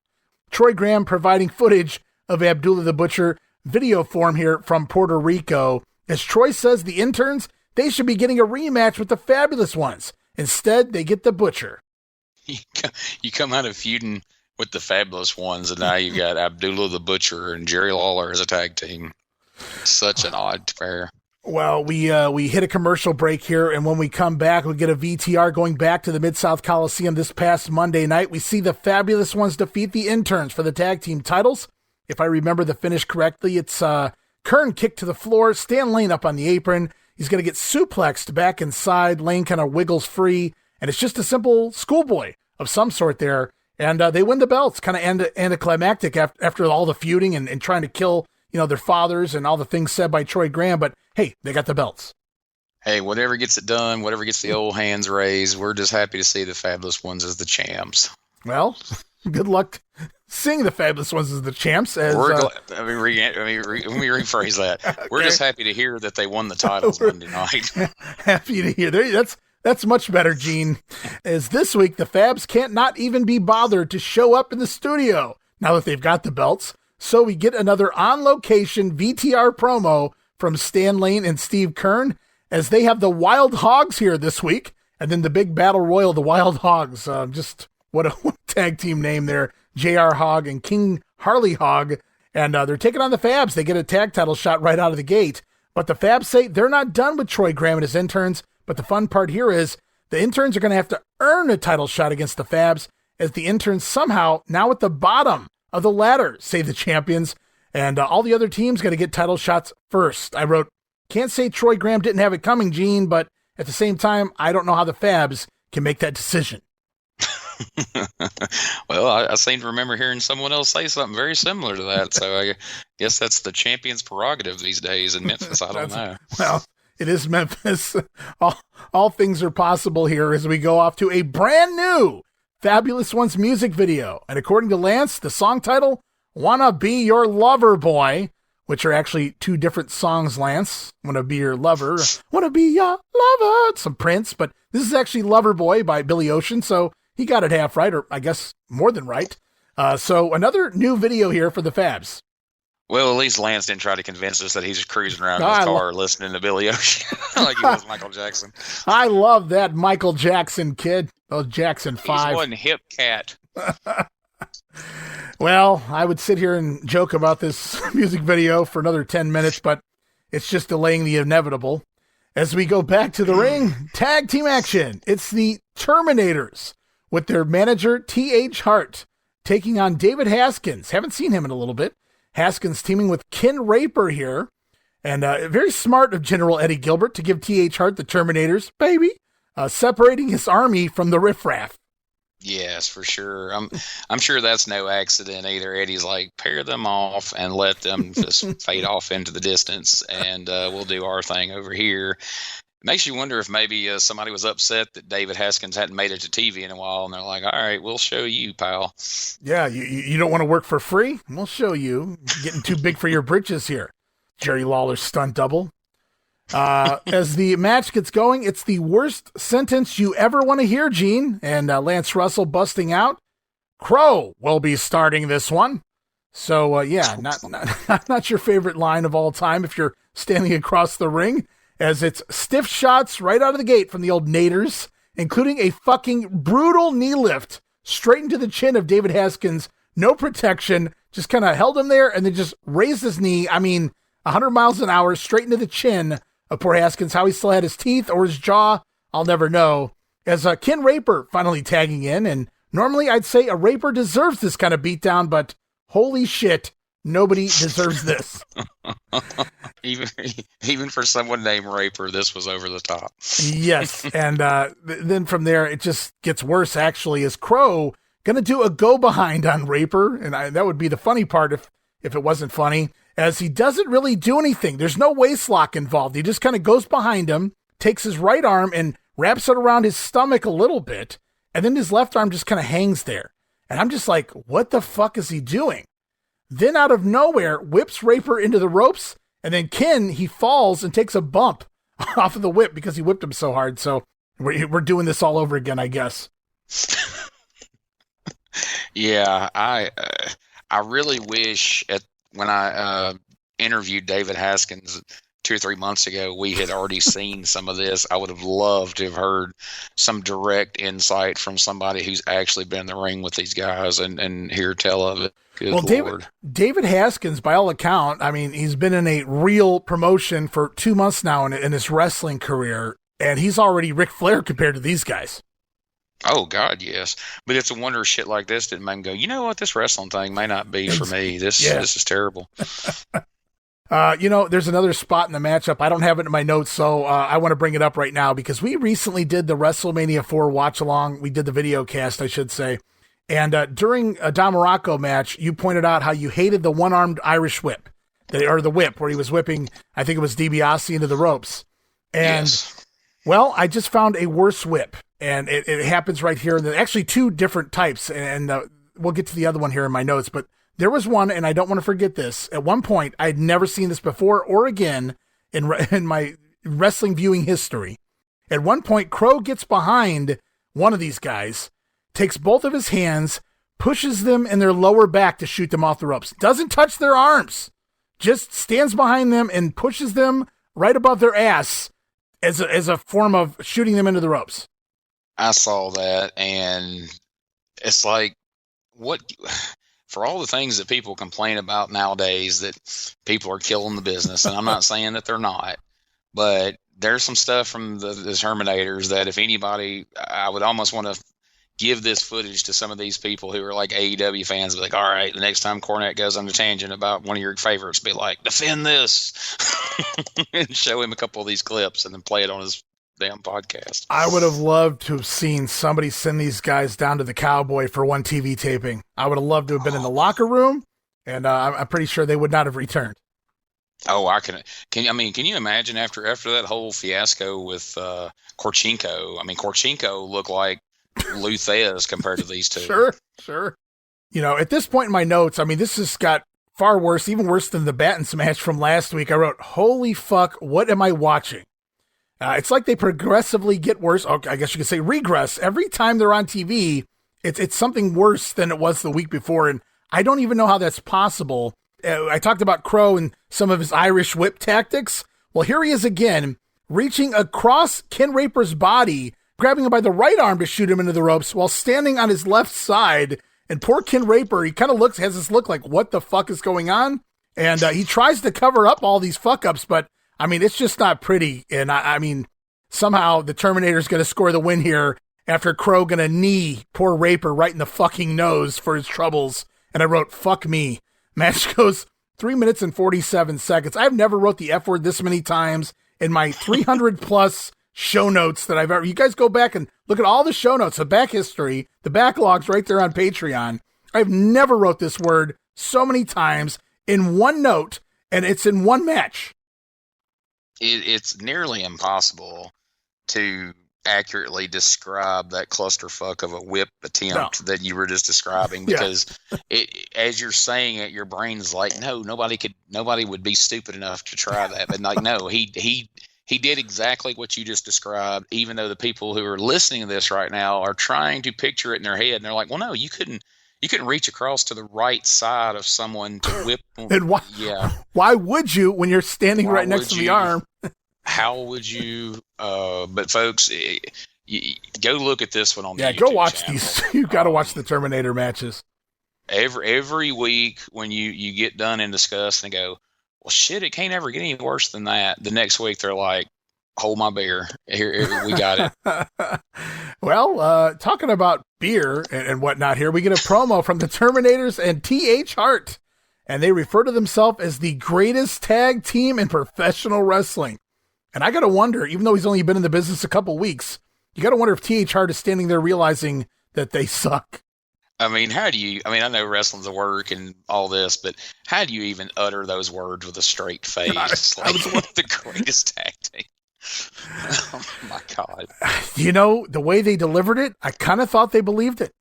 Troy Graham providing footage of Abdullah the Butcher video form here from Puerto Rico. As Troy says, the interns, they should be getting a rematch with the Fabulous Ones. Instead, they get the Butcher. You come out of feuding with the Fabulous Ones, and now you've got Abdullah the Butcher and Jerry Lawler as a tag team. Such an odd pair. Well, we hit a commercial break here, and when we come back, we get a VTR going back to the Mid-South Coliseum this past Monday night. We see the Fabulous Ones defeat the interns for the tag team titles. If I remember the finish correctly, it's Kern kicked to the floor, Stan Lane up on the apron. He's going to get suplexed back inside. Lane kind of wiggles free, and it's just a simple schoolboy of some sort there. And they win the belts, kind of anticlimactic after all the feuding and trying to kill, their fathers and all the things said by Troy Graham. But hey, they got the belts. Hey, whatever gets it done, whatever gets the old hands raised, we're just happy to see the Fabulous Ones as the champs. Well, good luck seeing the Fabulous Ones as the champs. Let me rephrase that. Okay. We're just happy to hear that they won the titles Monday night. Happy to hear. That's much better, Gene. As this week, the Fabs can't not even be bothered to show up in the studio now that they've got the belts. So we get another on-location VTR promo from Stan Lane and Steve Kern as they have the Wild Hoggs here this week. And then the big battle royal, the Wild Hoggs. Just what a tag team name there. J.R. Hogg and King Harley Hogg. And they're taking on the Fabs. They get a tag title shot right out of the gate. But the Fabs say they're not done with Troy Graham and his interns. But the fun part here is the interns are going to have to earn a title shot against the Fabs as the interns somehow now at the bottom of the ladder, say the champions. And all the other teams got to get title shots first. I wrote, can't say Troy Graham didn't have it coming, Gene, but at the same time, I don't know how the Fabs can make that decision. Well, I seem to remember hearing someone else say something very similar to that. So I guess that's the champion's prerogative these days in Memphis. I don't know. Well, it is Memphis. All things are possible here as we go off to a brand new Fabulous Ones music video. And according to Lance, the song title, Wanna Be Your Lover Boy, which are actually two different songs, Lance. Wanna Be Your Lover. Wanna Be Your Lover. It's some Prince, but this is actually Lover Boy by Billy Ocean, so he got it half right, or I guess more than right. So another new video here for the Fabs. Well, at least Lance didn't try to convince us that he's just cruising around in his car listening to Billy Ocean like he was Michael Jackson. I love that Michael Jackson kid. Those Jackson 5. He's one hip cat. Well, I would sit here and joke about this music video for another 10 minutes, but it's just delaying the inevitable. As we go back to the ring, tag team action. It's the Terminators with their manager, T.H. Hart, taking on David Haskins. Haven't seen him in a little bit. Haskins teaming with Ken Raper here. And very smart of General Eddie Gilbert to give T.H. Hart the Terminators, baby, separating his army from the riffraff. Yes, for sure. I'm sure that's no accident either. Eddie's like, pair them off and let them just fade off into the distance, and we'll do our thing over here. makes you wonder if maybe somebody was upset that David Haskins hadn't made it to TV in a while, and they're like, all right, we'll show you, pal. Yeah, you don't want to work for free? We'll show you. You're getting too big for your britches here. Jerry Lawler's stunt double. As the match gets going, it's the worst sentence you ever want to hear, Gene, and Lance Russell busting out. Crow will be starting this one. So, not your favorite line of all time if you're standing across the ring, as it's stiff shots right out of the gate from the old Nators, including a fucking brutal knee lift straight into the chin of David Haskins. No protection, just kind of held him there and then just raised his knee. 100 miles an hour straight into the chin of poor Haskins. How he still had his teeth or his jaw, I'll never know. As Ken Raper finally tagging in, and normally I'd say a Raper deserves this kind of beatdown, but holy shit, nobody deserves this. Even for someone named Raper, this was over the top. Yes, and then from there, it just gets worse, actually, as Crow going to do a go-behind on Raper, and that would be the funny part if it wasn't funny, as he doesn't really do anything. There's no waist lock involved. He just kind of goes behind him, takes his right arm, and wraps it around his stomach a little bit, and then his left arm just kind of hangs there. And I'm just like, what the fuck is he doing? Then out of nowhere, whips Raper into the ropes, and then Ken, he falls and takes a bump off of the whip because he whipped him so hard. So we're doing this all over again, I guess. Yeah, I really wish when I interviewed David Haskins 2 or 3 months ago, we had already seen some of this. I would have loved to have heard some direct insight from somebody who's actually been in the ring with these guys and hear tell of it. Good Lord. David Haskins, by all account, he's been in a real promotion for 2 months now in his wrestling career, and he's already Ric Flair compared to these guys. Oh, God, yes. But it's a wonder shit like this didn't make him go, you know what, this wrestling thing may not be for me. This is terrible. There's another spot in the matchup. I don't have it in my notes, so I want to bring it up right now because we recently did the WrestleMania 4 watch-along. We did the video cast, I should say. And during a Don Morocco match, you pointed out how you hated the one-armed Irish whip, or the whip, where he was whipping, I think it was DiBiase into the ropes. And, well, I just found a worse whip. And it happens right here. Actually, 2 different types, and we'll get to the other one here in my notes. But there was one, and I don't want to forget this. At one point, I'd never seen this before or again in my wrestling viewing history. At one point, Crow gets behind one of these guys, takes both of his hands, pushes them in their lower back to shoot them off the ropes. Doesn't touch their arms. Just stands behind them and pushes them right above their ass as a form of shooting them into the ropes. I saw that, and it's like, what, for all the things that people complain about nowadays, that people are killing the business, and I'm not saying that they're not, but there's some stuff from the Terminators that if anybody, I would almost want to give this footage to some of these people who are like AEW fans, be like, all right, the next time Cornette goes on a tangent about one of your favorites, be like, defend this, and show him a couple of these clips and then play it on his damn podcast. I would have loved to have seen somebody send these guys down to the Cowboy for one TV taping. I would have loved to have been in the locker room, and I'm pretty sure they would not have returned. Oh, can you imagine after that whole fiasco with Korchenko? Korchenko looked like Luthez compared to these two. Sure. At this point in my notes, this has got far worse, even worse than the Batten match from last week. I wrote, holy fuck, what am I watching? It's like they progressively get worse. Okay, I guess you could say regress. Every time they're on TV, it's something worse than it was the week before, and I don't even know how that's possible. I talked about Crow and some of his Irish whip tactics. Well, here he is again, reaching across Ken Raper's body, grabbing him by the right arm to shoot him into the ropes while standing on his left side. And poor Ken Raper, he kind of has this look like, what the fuck is going on? And he tries to cover up all these fuck-ups, but it's just not pretty. And somehow the Terminator's going to score the win here after Crow going to knee poor Raper right in the fucking nose for his troubles. And I wrote, fuck me. Match goes 3 minutes and 47 seconds. I've never wrote the F word this many times in my 300 plus show notes that I've ever. You guys go back and look at all the show notes, the back history, the backlogs right there on Patreon. I've never wrote this word so many times in one note, and it's in one match. it's nearly impossible to accurately describe that clusterfuck of a whip attempt that you were just describing, because as you're saying it, your brain's like, no, nobody would be stupid enough to try that. But like, no, he did exactly what you just described, even though the people who are listening to this right now are trying to picture it in their head, and they're like, well, no, you couldn't reach across to the right side of someone to whip. And why would you when you're standing right next to the arm? How would you? But folks, go look at this one on the YouTube go watch channel. these. You got to watch the Terminator matches. Every week when you get done and discuss and go, well, shit, it can't ever get any worse than that. The next week they're like, hold my beer. Here we got it. Well, talking about beer and whatnot here, we get a promo from the Terminators and T.H. Hart, and they refer to themselves as the greatest tag team in professional wrestling. And I got to wonder, even though he's only been in the business a couple weeks, you got to wonder if T.H. Hart is standing there realizing that they suck. I mean, I know wrestling's a work and all this, but how do you even utter those words with a straight face? Like, the greatest tag team. Oh, my God. You know, the way they delivered it, I kind of thought they believed it.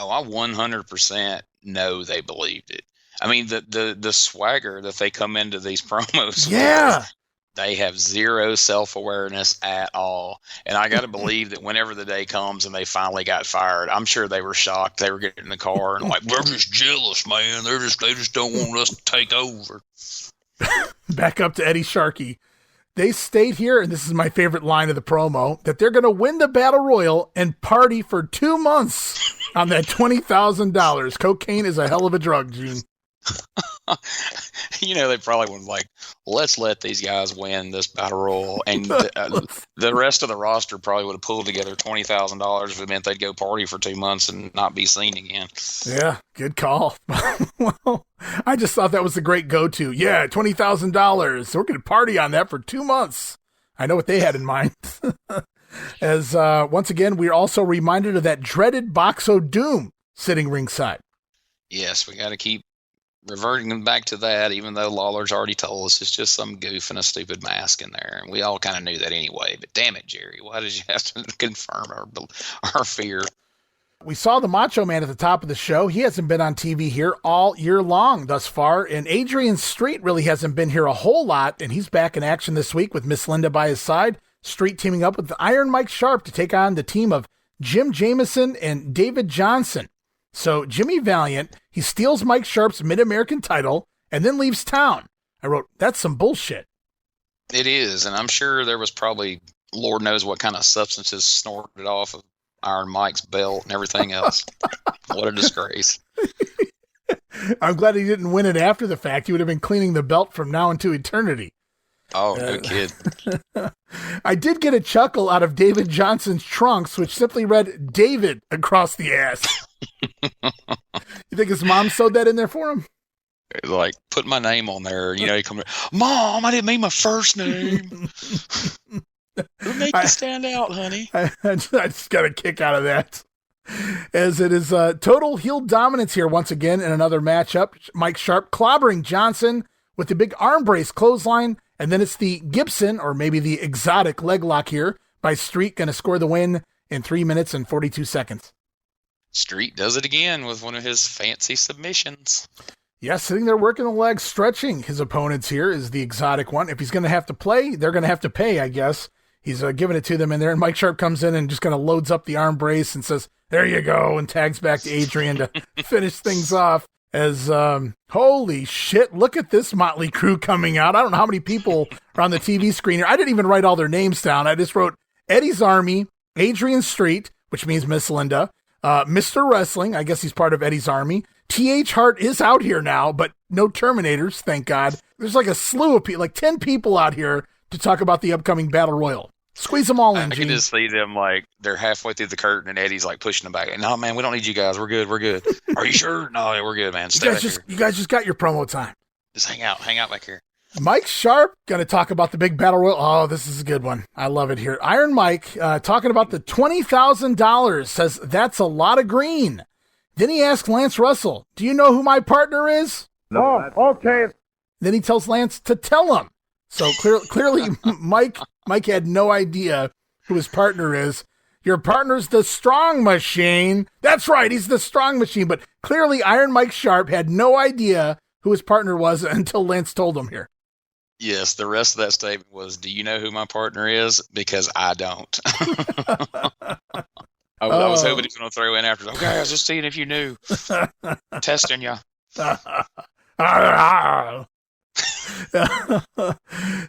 Oh, I 100% know they believed it. I mean, the swagger that they come into these promos with, they have zero self-awareness at all. And I got to believe that whenever the day comes and they finally got fired, I'm sure they were shocked. They were getting in the car and like, they're just jealous, man. They just don't want us to take over. Back up to Eddie Sharkey. They stayed here, and this is my favorite line of the promo, that they're going to win the Battle Royal and party for 2 months on that $20,000. Cocaine is a hell of a drug, Gene. You know, they probably would like, let's let these guys win this Battle Royal. And the rest of the roster probably would have pulled together $20,000 if it meant they'd go party for 2 months and not be seen again. Yeah, good call. Well, I just thought that was a great go-to. Yeah, $20,000. We're going to party on that for 2 months. I know what they had in mind. As once again, we're also reminded of that dreaded Boxo Doom sitting ringside. Yes, we got to keep reverting them back to that, even though Lawler's already told us it's just some goof and a stupid mask in there. And we all kind of knew that anyway. But damn it, Jerry, why did you have to confirm our fear? We saw the Macho Man at the top of the show. He hasn't been on TV here all year long thus far. And Adrian Street really hasn't been here a whole lot. And he's back in action this week with Miss Linda by his side. Street teaming up with the Iron Mike Sharp to take on the team of Jim Jameson and David Johnson. So Jimmy Valiant, he steals Mike Sharp's Mid-American title and then leaves town. I wrote, that's some bullshit. It is, and I'm sure there was probably, Lord knows what kind of substances snorted off of Iron Mike's belt and everything else. What a disgrace. I'm glad he didn't win it after the fact. He would have been cleaning the belt from now into eternity. Oh, no kid. I did get a chuckle out of David Johnson's trunks, which simply read David across the ass. You think his mom sewed that in there for him? Like, put my name on there. You know, you come, Mom, I didn't mean my first name. It'll make you stand out, honey. I just got a kick out of that. As it is total heel dominance here once again in another matchup. Mike Sharp clobbering Johnson with the big arm brace clothesline. And then it's the Gibson, or maybe the exotic leg lock here by Street, going to score the win in 3 minutes and 42 seconds. Street does it again with one of his fancy submissions. Yeah, sitting there working the legs, stretching his opponents here is the exotic one. If he's going to have to play, they're going to have to pay, I guess. He's giving it to them in there, and Mike Sharp comes in and just kind of loads up the arm brace and says, there you go, and tags back to Adrian to finish things off. As, holy shit, look at this motley crew coming out. I don't know how many people are on the TV screen here. I didn't even write all their names down. I just wrote Eddie's Army, Adrian Street, which means Miss Linda, Mr. Wrestling, I guess he's part of Eddie's Army. T.H. Hart is out here now, but no Terminators, thank God. There's like a slew of people, like 10 people out here to talk about the upcoming Battle Royal. Squeeze them all in, I can just see them like they're halfway through the curtain and Eddie's like pushing them back. No, man, we don't need you guys. We're good. Are you sure? No, we're good, man. You guys just got your promo time. Just hang out back here. Mike Sharp going to talk about the big Battle Royal. Oh, this is a good one. I love it here. Iron Mike talking about the $20,000, says that's a lot of green. Then he asks Lance Russell, do you know who my partner is? No, okay. Then he tells Lance to tell him. So clearly Mike had no idea who his partner is. Your partner's the Strong Machine. That's right, he's the Strong Machine. But clearly Iron Mike Sharp had no idea who his partner was until Lance told him here. Yes, the rest of that statement was, do you know who my partner is? Because I don't. I was hoping he was going to throw in after, okay, I was just seeing if you knew. Testing you.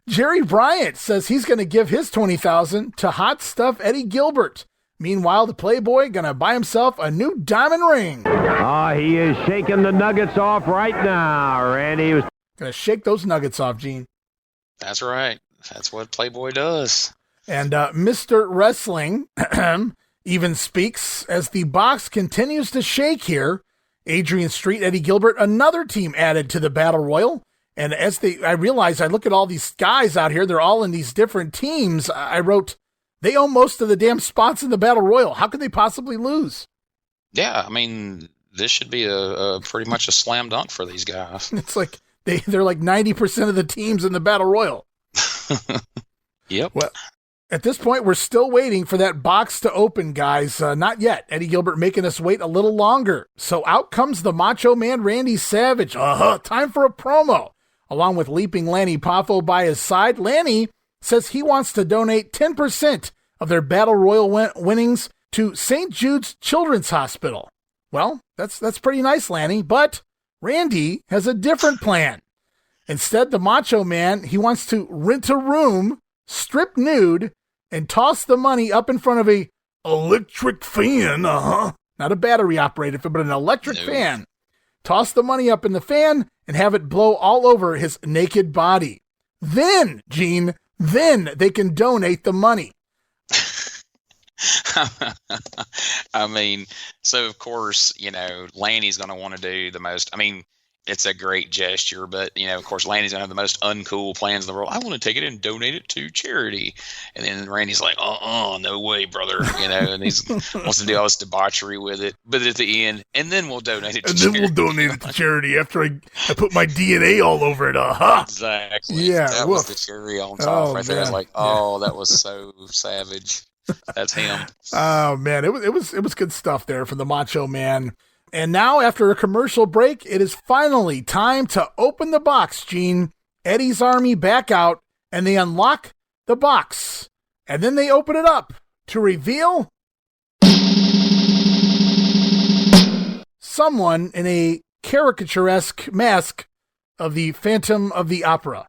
Jerry Bryant says he's going to give his $20,000 to Hot Stuff Eddie Gilbert. Meanwhile, the Playboy going to buy himself a new diamond ring. He is shaking the nuggets off right now, Randy. Going to shake those nuggets off, Gene. That's right. That's what Playboy does. And Mr. Wrestling even speaks as the box continues to shake here. Adrian Street, Eddie Gilbert, another team added to the Battle Royal. And as I realize, I look at all these guys out here, they're all in these different teams. I wrote, they own most of the damn spots in the Battle Royal. How could they possibly lose? Yeah, I mean, this should be a pretty much a slam dunk for these guys. It's like they're like 90% of the teams in the Battle Royal. Yep. Well, at this point, we're still waiting for that box to open, guys. Not yet. Eddie Gilbert making us wait a little longer. So out comes the Macho Man Randy Savage. Time for a promo. Along with Leaping Lanny Poffo by his side, Lanny says he wants to donate 10% of their Battle Royal winnings to St. Jude's Children's Hospital. Well, that's pretty nice, Lanny, but Randy has a different plan. Instead, the Macho Man, he wants to rent a room, strip nude, and toss the money up in front of a electric fan. Not a battery operated, but an electric fan. Toss the money up in the fan and have it blow all over his naked body. Then, Gene, they can donate the money. I mean, so of course, Lanny's going to want to do the most. I mean, it's a great gesture, but of course, Lanny's gonna have the most uncool plans in the world. I want to take it and donate it to charity, and then Randy's like, no way, brother, and he wants to do all this debauchery with it. But at the end, and then we'll donate it to charity. And then we'll donate it to charity after I put my DNA all over it. Exactly. Yeah. That was the cherry on top right there. I was like, that was so savage. That's him. Oh man, it was good stuff there from the Macho Man. And now, after a commercial break, it is finally time to open the box, Gene. Eddie's army back out, and they unlock the box. And then they open it up to reveal someone in a caricaturesque mask of the Phantom of the Opera.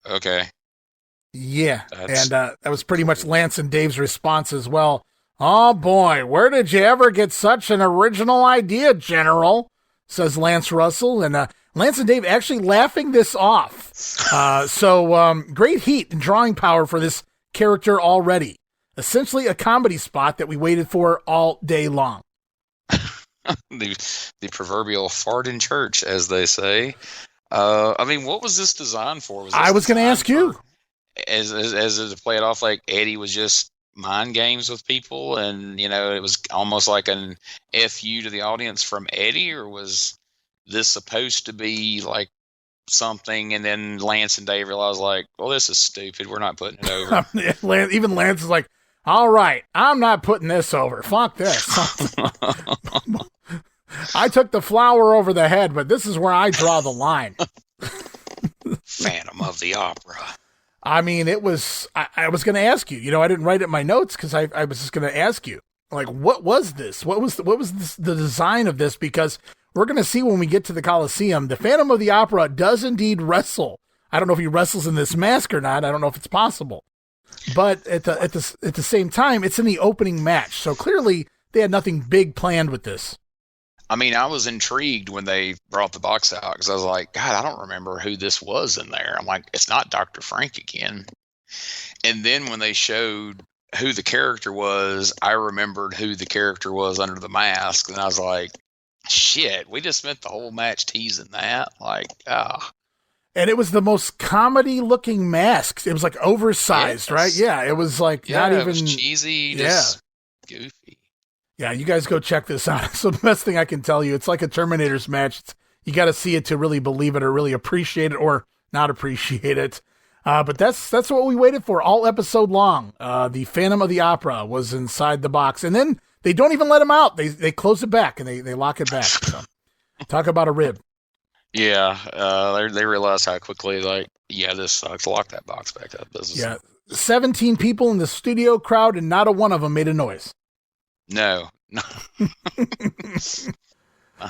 Okay. Yeah, and that was pretty much Lance and Dave's response as well. Oh boy, where did you ever get such an original idea, General? Says Lance Russell, and Lance and Dave actually laughing this off. So great heat and drawing power for this character already. Essentially a comedy spot that we waited for all day long. the proverbial fart in church, as they say. I mean, what was this designed for? I was going to ask you. As to play it off like Eddie was just mind games with people, and it was almost like an FU to the audience from Eddie, or was this supposed to be like something? And then Lance and Dave realized, like, well, this is stupid. We're not putting it over. Even Lance is like, all right, I'm not putting this over. Fuck this. I took the flower over the head, but this is where I draw the line. Phantom of the Opera. I mean, it was, I was going to ask you, I didn't write it in my notes because I was just going to ask you, like, what was this? What was the design of this? Because we're going to see when we get to the Coliseum, the Phantom of the Opera does indeed wrestle. I don't know if he wrestles in this mask or not. I don't know if it's possible, but at the same time, it's in the opening match. So clearly they had nothing big planned with this. I mean, I was intrigued when they brought the box out because I was like, God, I don't remember who this was in there. I'm like, it's not Dr. Frank again. And then when they showed who the character was, I remembered who the character was under the mask. And I was like, shit, we just spent the whole match teasing that. Like, And it was the most comedy-looking mask. It was like oversized, right? Yeah, it was like not even it was cheesy, just goofy. Yeah, you guys go check this out. So the best thing I can tell you, it's like a Terminators match. You got to see it to really believe it or really appreciate it or not appreciate it. But that's what we waited for all episode long. The Phantom of the Opera was inside the box, and then they don't even let him out. They close it back and they lock it back. So, talk about a rib. Yeah, they realized how quickly, like, yeah, this sucks. Lock that box back up. This is... Yeah, 17 people in the studio crowd, and not a one of them made a noise. No. Not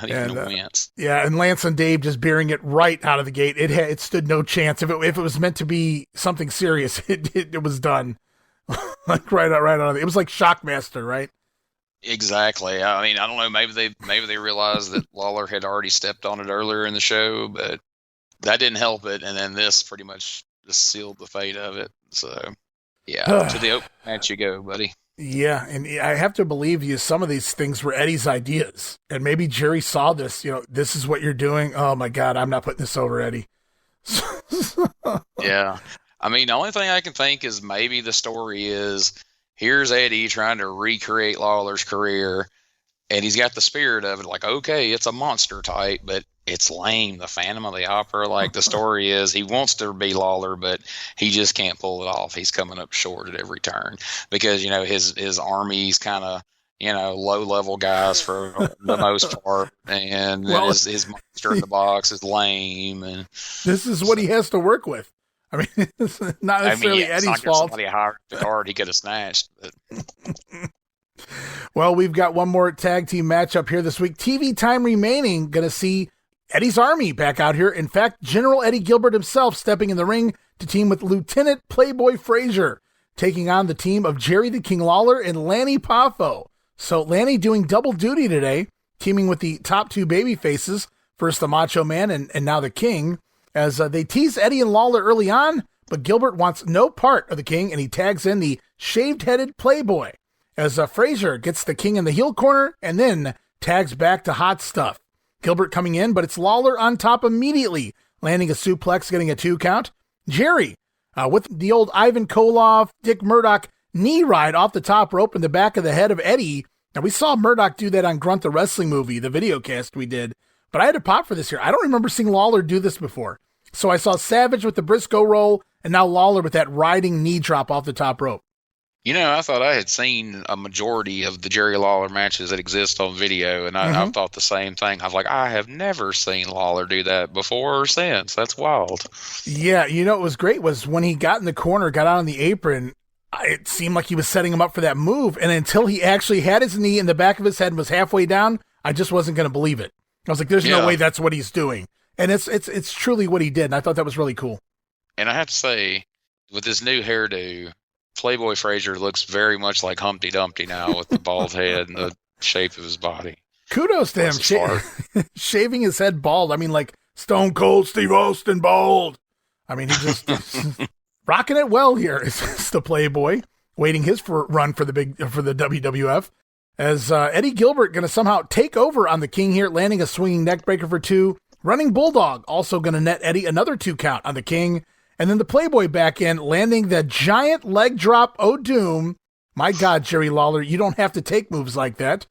even a wince. Yeah, and Lance and Dave just bearing it right out of the gate. It stood no chance. If it was meant to be something serious, it was done. Like right out of it. It was like Shockmaster, right? Exactly. I mean, I don't know. Maybe they realized that Lawler had already stepped on it earlier in the show, but that didn't help it. And then this pretty much just sealed the fate of it. So, yeah, to the open match you go, buddy. Yeah, and I have to believe some of these things were Eddie's ideas. And maybe Jerry saw this, this is what you're doing. Oh, my God, I'm not putting this over, Eddie. Yeah. I mean, the only thing I can think is maybe the story is here's Eddie trying to recreate Lawler's career, and he's got the spirit of it. Like, okay, it's a monster type, but it's lame. The Phantom of the Opera. Like, the story is he wants to be Lawler, but he just can't pull it off. He's coming up short at every turn because, his army's kind of, low-level guys for the most part, and his monster in the box is lame. And this is what he has to work with. I mean, it's not necessarily Eddie's fault. Somebody hired the guard he could have snatched. But. Well, we've got one more tag team matchup here this week. TV time remaining. Going to see Eddie's Army back out here. In fact, General Eddie Gilbert himself stepping in the ring to team with Lieutenant Playboy Frazier, taking on the team of Jerry the King Lawler and Lanny Poffo. So Lanny doing double duty today, teaming with the top two baby faces, first the Macho Man and now the King, as they tease Eddie and Lawler early on, but Gilbert wants no part of the King, and he tags in the shaved-headed Playboy, as Frazier gets the King in the heel corner and then tags back to Hot Stuff. Gilbert coming in, but it's Lawler on top immediately, landing a suplex, getting a 2 count. Jerry, with the old Ivan Koloff, Dick Murdoch knee ride off the top rope in the back of the head of Eddie. Now, we saw Murdoch do that on Grunt the Wrestling movie, the video cast we did, but I had to pop for this here. I don't remember seeing Lawler do this before. So I saw Savage with the Briscoe roll, and now Lawler with that riding knee drop off the top rope. I thought I had seen a majority of the Jerry Lawler matches that exist on video, and I thought the same thing. I was like, I have never seen Lawler do that before or since. That's wild. Yeah, what was great was when he got in the corner, got out on the apron, it seemed like he was setting him up for that move, and until he actually had his knee in the back of his head and was halfway down, I just wasn't going to believe it. I was like, there's no way that's what he's doing. And it's truly what he did, and I thought that was really cool. And I have to say, with his new hairdo, Playboy Frazier looks very much like Humpty Dumpty now with the bald head and the shape of his body. Kudos to him. Shaving his head bald. I mean, like Stone Cold Steve Austin bald. I mean, he just rocking it well here. It's the Playboy waiting his run for the WWF. As Eddie Gilbert going to somehow take over on the King here, landing a swinging neckbreaker for 2. Running Bulldog also going to net Eddie another 2 count on the King. And then the Playboy back in, landing the giant leg drop O'Doom. My God, Jerry Lawler, you don't have to take moves like that.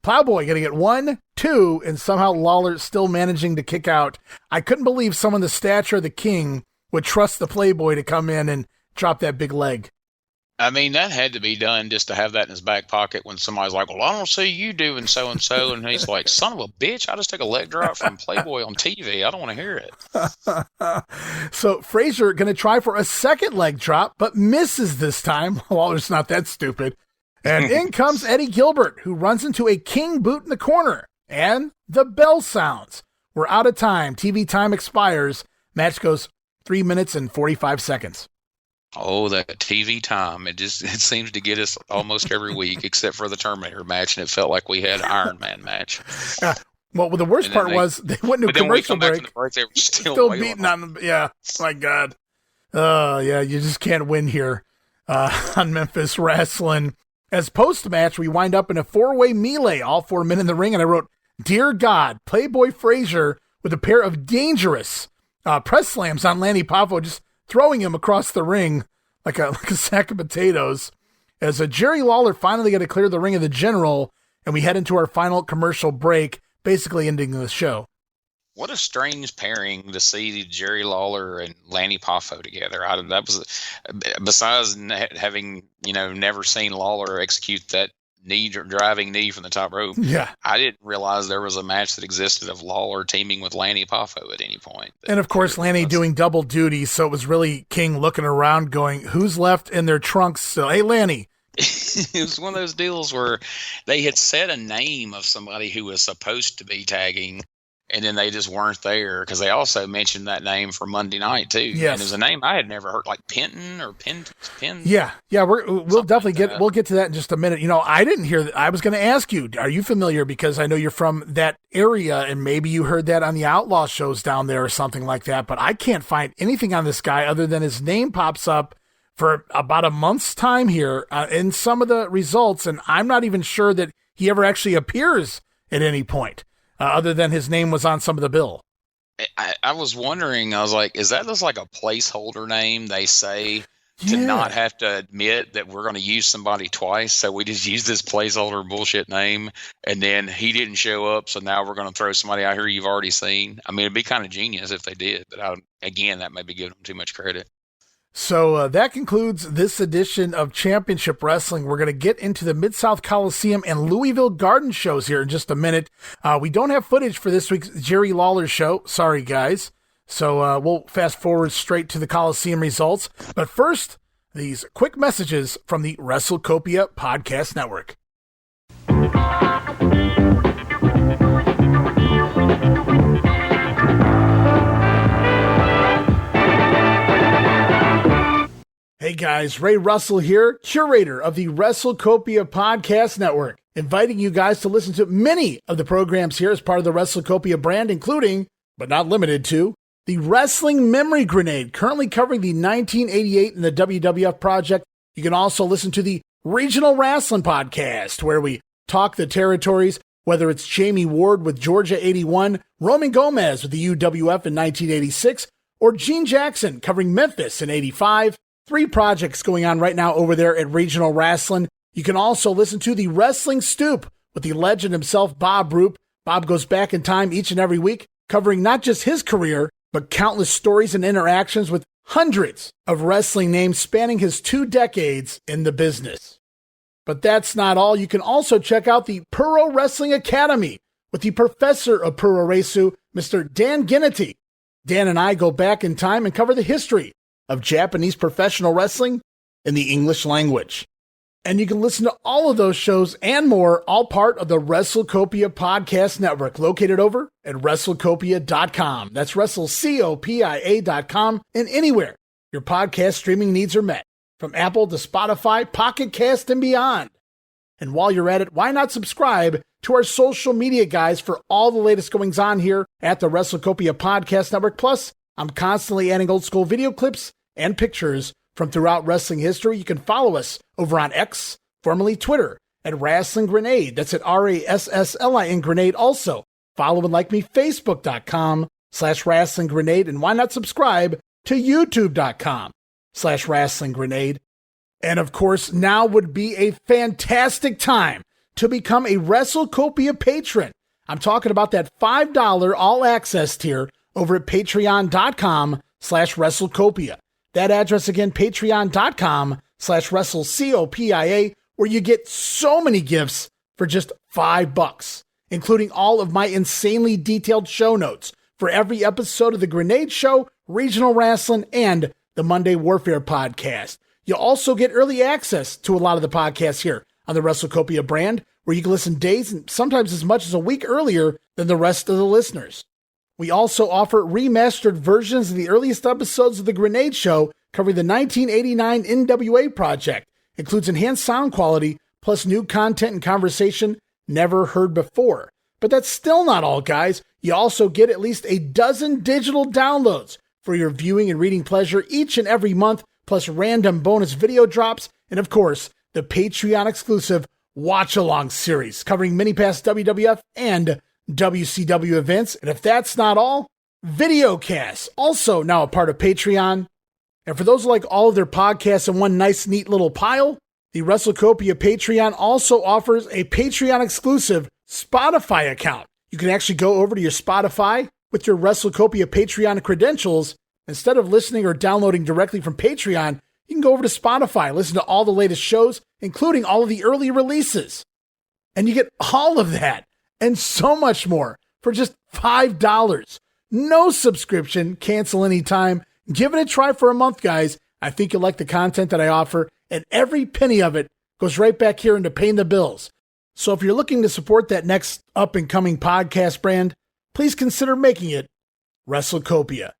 Plowboy going to get 1, 2, and somehow Lawler still managing to kick out. I couldn't believe someone the stature of the King would trust the Playboy to come in and drop that big leg. I mean, that had to be done just to have that in his back pocket when somebody's like, well, I don't see you doing so-and-so. And he's like, son of a bitch, I just took a leg drop from Playboy on TV. I don't want to hear it. So Frazier going to try for a second leg drop, but misses this time. Lawler's not that stupid. And in comes Eddie Gilbert, who runs into a King boot in the corner. And the bell sounds. We're out of time. TV time expires. Match goes 3 minutes and 45 seconds. Oh, that TV time. It seems to get us almost every week, except for the Terminator match, and it felt like we had an Iron Man match. Well, the worst part was they went to a commercial break. They were still beating on them. Yeah, my God. Yeah, you just can't win here on Memphis Rasslin. As post-match, we wind up in a 4-way melee, all 4 men in the ring, and I wrote, Dear God, Playboy Frazier with a pair of dangerous press slams on Lanny Poffo, just throwing him across the ring like a sack of potatoes. As Jerry Lawler finally got to clear the ring of the General, and we head into our final commercial break, basically ending the show. What a strange pairing to see Jerry Lawler and Lanny Poffo together. That was, besides having, never seen Lawler execute that driving knee from the top rope. Yeah. I didn't realize there was a match that existed of Lawler teaming with Lanny Poffo at any point. And of course, Lanny doing double duty. So it was really King looking around going, who's left in their trunks? So, hey, Lanny. It was one of those deals where they had said a name of somebody who was supposed to be tagging, and then they just weren't there, because they also mentioned that name for Monday night too. Yes. And it was a name I had never heard, like Penton or Penn. Yeah. We'll definitely we'll get to that in just a minute. I didn't hear that. I was going to ask you, are you familiar? Because I know you're from that area, and maybe you heard that on the Outlaw shows down there or something like that. But I can't find anything on this guy other than his name pops up for about a month's time here in some of the results, and I'm not even sure that he ever actually appears at any point. Other than his name was on some of the bill. I was wondering, I was like, is that just like a placeholder name they say to not have to admit that we're going to use somebody twice? So we just use this placeholder bullshit name, and then he didn't show up, so now we're going to throw somebody out here you've already seen. I mean, it'd be kind of genius if they did, but again, that may be giving them too much credit. So that concludes this edition of Championship Wrestling. We're going to get into the Mid-South Coliseum and Louisville Garden shows here in just a minute. We don't have footage for this week's Jerry Lawler show. Sorry, guys. So we'll fast forward straight to the Coliseum results. But first, these quick messages from the WrestleCopia Podcast Network. Hey guys, Ray Russell here, curator of the WrestleCopia Podcast Network, inviting you guys to listen to many of the programs here as part of the WrestleCopia brand, including, but not limited to, the Wrestling Memory Grenade, currently covering the 1988 and the WWF project. You can also listen to the Regional Rasslin Podcast, where we talk the territories, whether it's Jamie Ward with Georgia 81, Roman Gomez with the UWF in 1986, or Gene Jackson covering Memphis in 85. 3 projects going on right now over there at Regional Rasslin. You can also listen to the Wrestling Stoop with the legend himself, Bob Roop. Bob goes back in time each and every week, covering not just his career, but countless stories and interactions with hundreds of wrestling names spanning his 2 decades in the business. But that's not all. You can also check out the Puro Wrestling Academy with the professor of Puro Resu, Mr. Dan Ginnity. Dan and I go back in time and cover the history of Japanese professional wrestling in the English language. And you can listen to all of those shows and more, all part of the WrestleCopia Podcast Network, located over at WrestleCopia.com. That's WrestleCopia.com, and anywhere your podcast streaming needs are met, from Apple to Spotify, Pocket Cast, and beyond. And while you're at it, why not subscribe to our social media guys for all the latest goings on here at the WrestleCopia Podcast Network. Plus, I'm constantly adding old school video clips and pictures from throughout wrestling history. You can follow us over on X, formerly Twitter, at Rasslin Grenade. That's at RASSLIN Grenade. Also, follow and like me, Facebook.com/Rasslin Grenade. And why not subscribe to YouTube.com/Rasslin Grenade. And of course, now would be a fantastic time to become a WrestleCopia patron. I'm talking about that $5 all access tier over at patreon.com/WrestleCopia. That address again, patreon.com/WrestleCopia, where you get so many gifts for just $5, including all of my insanely detailed show notes for every episode of The Grenade Show, Regional Rasslin, and the Monday Warfare podcast. You'll also get early access to a lot of the podcasts here on the WrestleCopia brand, where you can listen days and sometimes as much as a week earlier than the rest of the listeners. We also offer remastered versions of the earliest episodes of The Grenade Show, covering the 1989 NWA project. Includes enhanced sound quality, plus new content and conversation never heard before. But that's still not all, guys. You also get at least a dozen digital downloads for your viewing and reading pleasure each and every month, plus random bonus video drops, and of course, the Patreon exclusive Watch Along series, covering many past WWF and WCW events. And if that's not all, videocasts, also now a part of Patreon. And for those who like all of their podcasts in one nice, neat little pile, The WrestleCopia Patreon also offers a Patreon-exclusive Spotify account. You can actually go over to your Spotify with your WrestleCopia Patreon credentials. Instead of listening or downloading directly from Patreon, you can go over to Spotify, listen to all the latest shows, including all of the early releases. And you get all of that and so much more for just $5. No subscription, cancel anytime. Give it a try for a month, guys. I think you'll like the content that I offer, and every penny of it goes right back here into paying the bills. So if you're looking to support that next up-and-coming podcast brand, please consider making it WrestleCopia.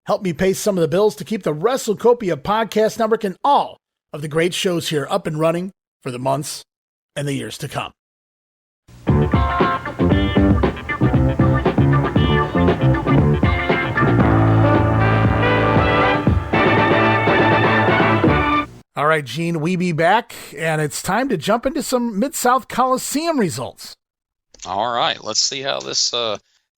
Help me pay some of the bills to keep the WrestleCopia Podcast Network and all of the great shows here up and running for the months and the years to come. All right, Gene, we be back, and it's time to jump into some Mid-South Coliseum results. All right, let's see how this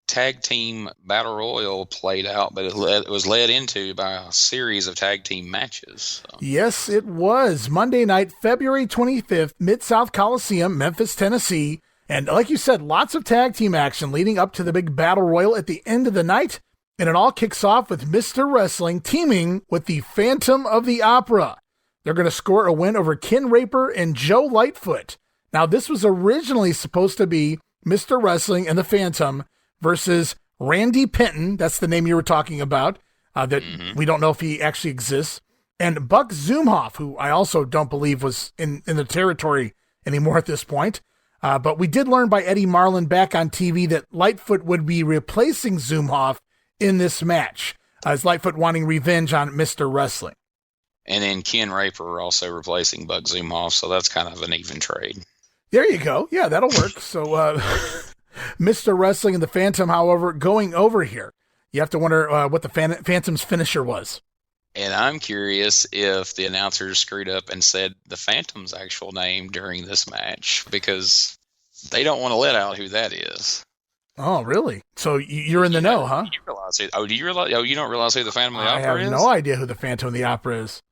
tag team battle royal played out, but it was led into by a series of tag team matches. So. Yes, it was. Monday night, February 25th, Mid-South Coliseum, Memphis, Tennessee. And like you said, lots of tag team action leading up to the big battle royal at the end of the night. And it all kicks off with Mr. Wrestling teaming with the Phantom of the Opera. They're going to score a win over Ken Raper and Joe Lightfoot. Now, this was originally supposed to be Mr. Wrestling and the Phantom versus Randy Penton. That's the name you were talking about, we don't know if he actually exists. And Buck Zumhoff, who I also don't believe was in the territory anymore at this point. But we did learn by Eddie Marlin back on TV that Lightfoot would be replacing Zumhoff in this match, as Lightfoot wanting revenge on Mr. Wrestling. And then Ken Raper also replacing Buck Zumhoff, so that's kind of an even trade. There you go. Yeah, that'll work. So Mr. Wrestling and the Phantom, however, going over here. You have to wonder what the Phantom's finisher was. And I'm curious if the announcers screwed up and said the Phantom's actual name during this match, because they don't want to let out who that is. Oh, really? So you're in the know, huh? You realize it? Oh, do you realize? Oh, you don't realize who the Phantom of the Opera is? I have no idea who the Phantom of the Opera is.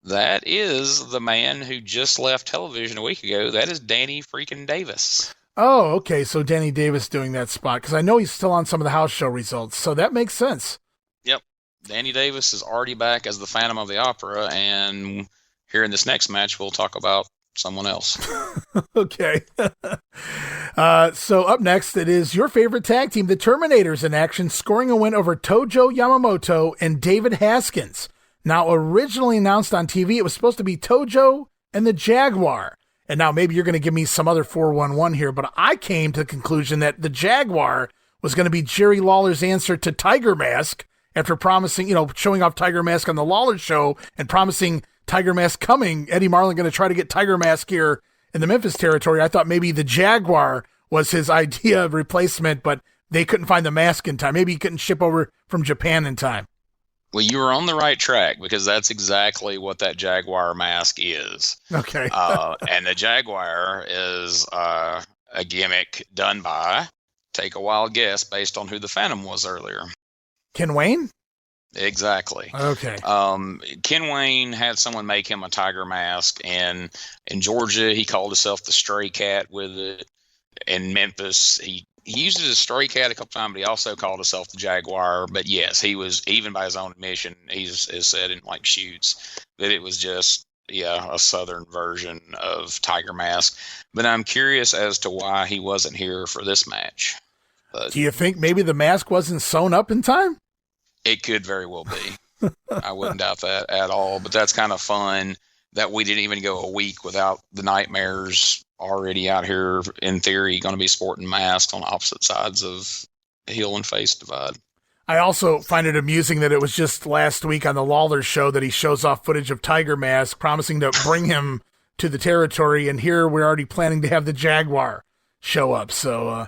That is the man who just left television a week ago. That is Danny freaking Davis. Oh, okay. So Danny Davis doing that spot, because I know he's still on some of the house show results, so that makes sense. Yep. Danny Davis is already back as the Phantom of the Opera, and here in this next match, we'll talk about someone else. Okay. So up next, it is your favorite tag team, the Terminators, in action, scoring a win over Tojo Yamamoto and David Haskins. Now, originally announced on TV, it was supposed to be Tojo and the Jaguar. And now maybe you're going to give me some other 411 here, but I came to the conclusion that the Jaguar was going to be Jerry Lawler's answer to Tiger Mask after promising, showing off Tiger Mask on the Lawler show and promising Tiger Mask coming. Eddie Marlin going to try to get Tiger Mask here in the Memphis territory. I thought maybe the Jaguar was his idea of replacement, but they couldn't find the mask in time. Maybe he couldn't ship over from Japan in time. Well, you were on the right track, because that's exactly what that Jaguar mask is. Okay. And the Jaguar is a gimmick done by, take a wild guess, based on who the Phantom was earlier. Ken Wayne? Exactly. Okay. Ken Wayne had someone make him a tiger mask, and in Georgia, he called himself the Stray Cat with it. In Memphis, he used it as Stray Cat a couple times, but he also called himself the Jaguar. But yes, he was, even by his own admission, he's said in shoots, that it was just, a southern version of Tiger Mask. But I'm curious as to why he wasn't here for this match. Do you think maybe the mask wasn't sewn up in time? It could very well be. I wouldn't doubt that at all. But that's kind of fun that we didn't even go a week without the Nightmares already out here, in theory, going to be sporting masks on opposite sides of heel and face divide. I also find it amusing that it was just last week on the Lawler show that he shows off footage of Tiger Mask, promising to bring him to the territory, and here we're already planning to have the Jaguar show up. So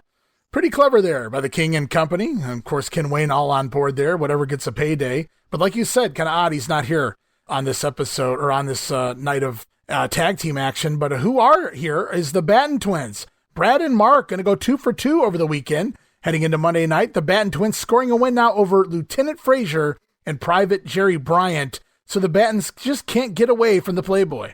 pretty clever there by the King and company. And of course, Ken Wayne all on board there, whatever gets a payday. But like you said, kind of odd he's not here on this episode, or on this night of tag team action. But who are here is the Batten Twins. Brad and Mark going to go 2 for 2 over the weekend. Heading into Monday night, the Batten Twins scoring a win now over Lieutenant Frazier and Private Jerry Bryant. So the Battens just can't get away from the Playboy.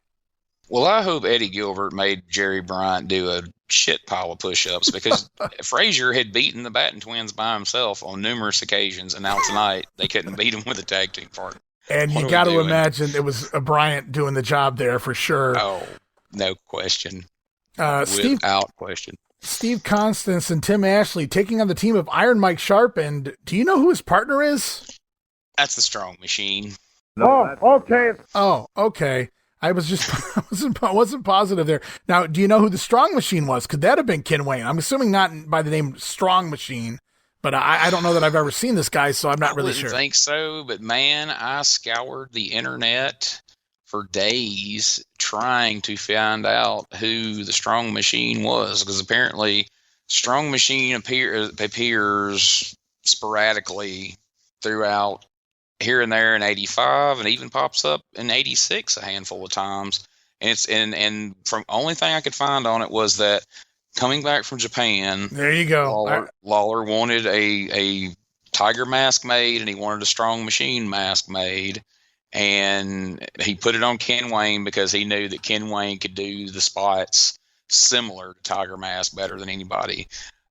Well, I hope Eddie Gilbert made Jerry Bryant do a shit pile of push-ups because Frazier had beaten the Batten twins by himself on numerous occasions, and now tonight they couldn't beat him with a tag team partner. And What you are got we to doing? imagine it was Bryant doing the job there for sure. Oh, no question. Steve Without question. Steve Constance and Tim Ashley taking on the team of Iron Mike Sharp. And do you know who his partner is? That's the Strong Machine. Okay. Oh, okay. I was just wasn't positive there. Now, do you know who the Strong Machine was? Could that have been Ken Wayne? I'm assuming not by the name Strong Machine, but I don't know that I've ever seen this guy, so I'm not really sure. I think so, but man, I scoured the internet for days trying to find out who the Strong Machine was, because apparently Strong Machine appears sporadically throughout here and there in 85 and even pops up in 86 a handful of times. And it's and from only thing I could find on it was that coming back from Japan, There you go. Lawler wanted a tiger mask made and he wanted a Strong Machine mask made. And he put it on Ken Wayne because he knew that Ken Wayne could do the spots similar to Tiger Mask better than anybody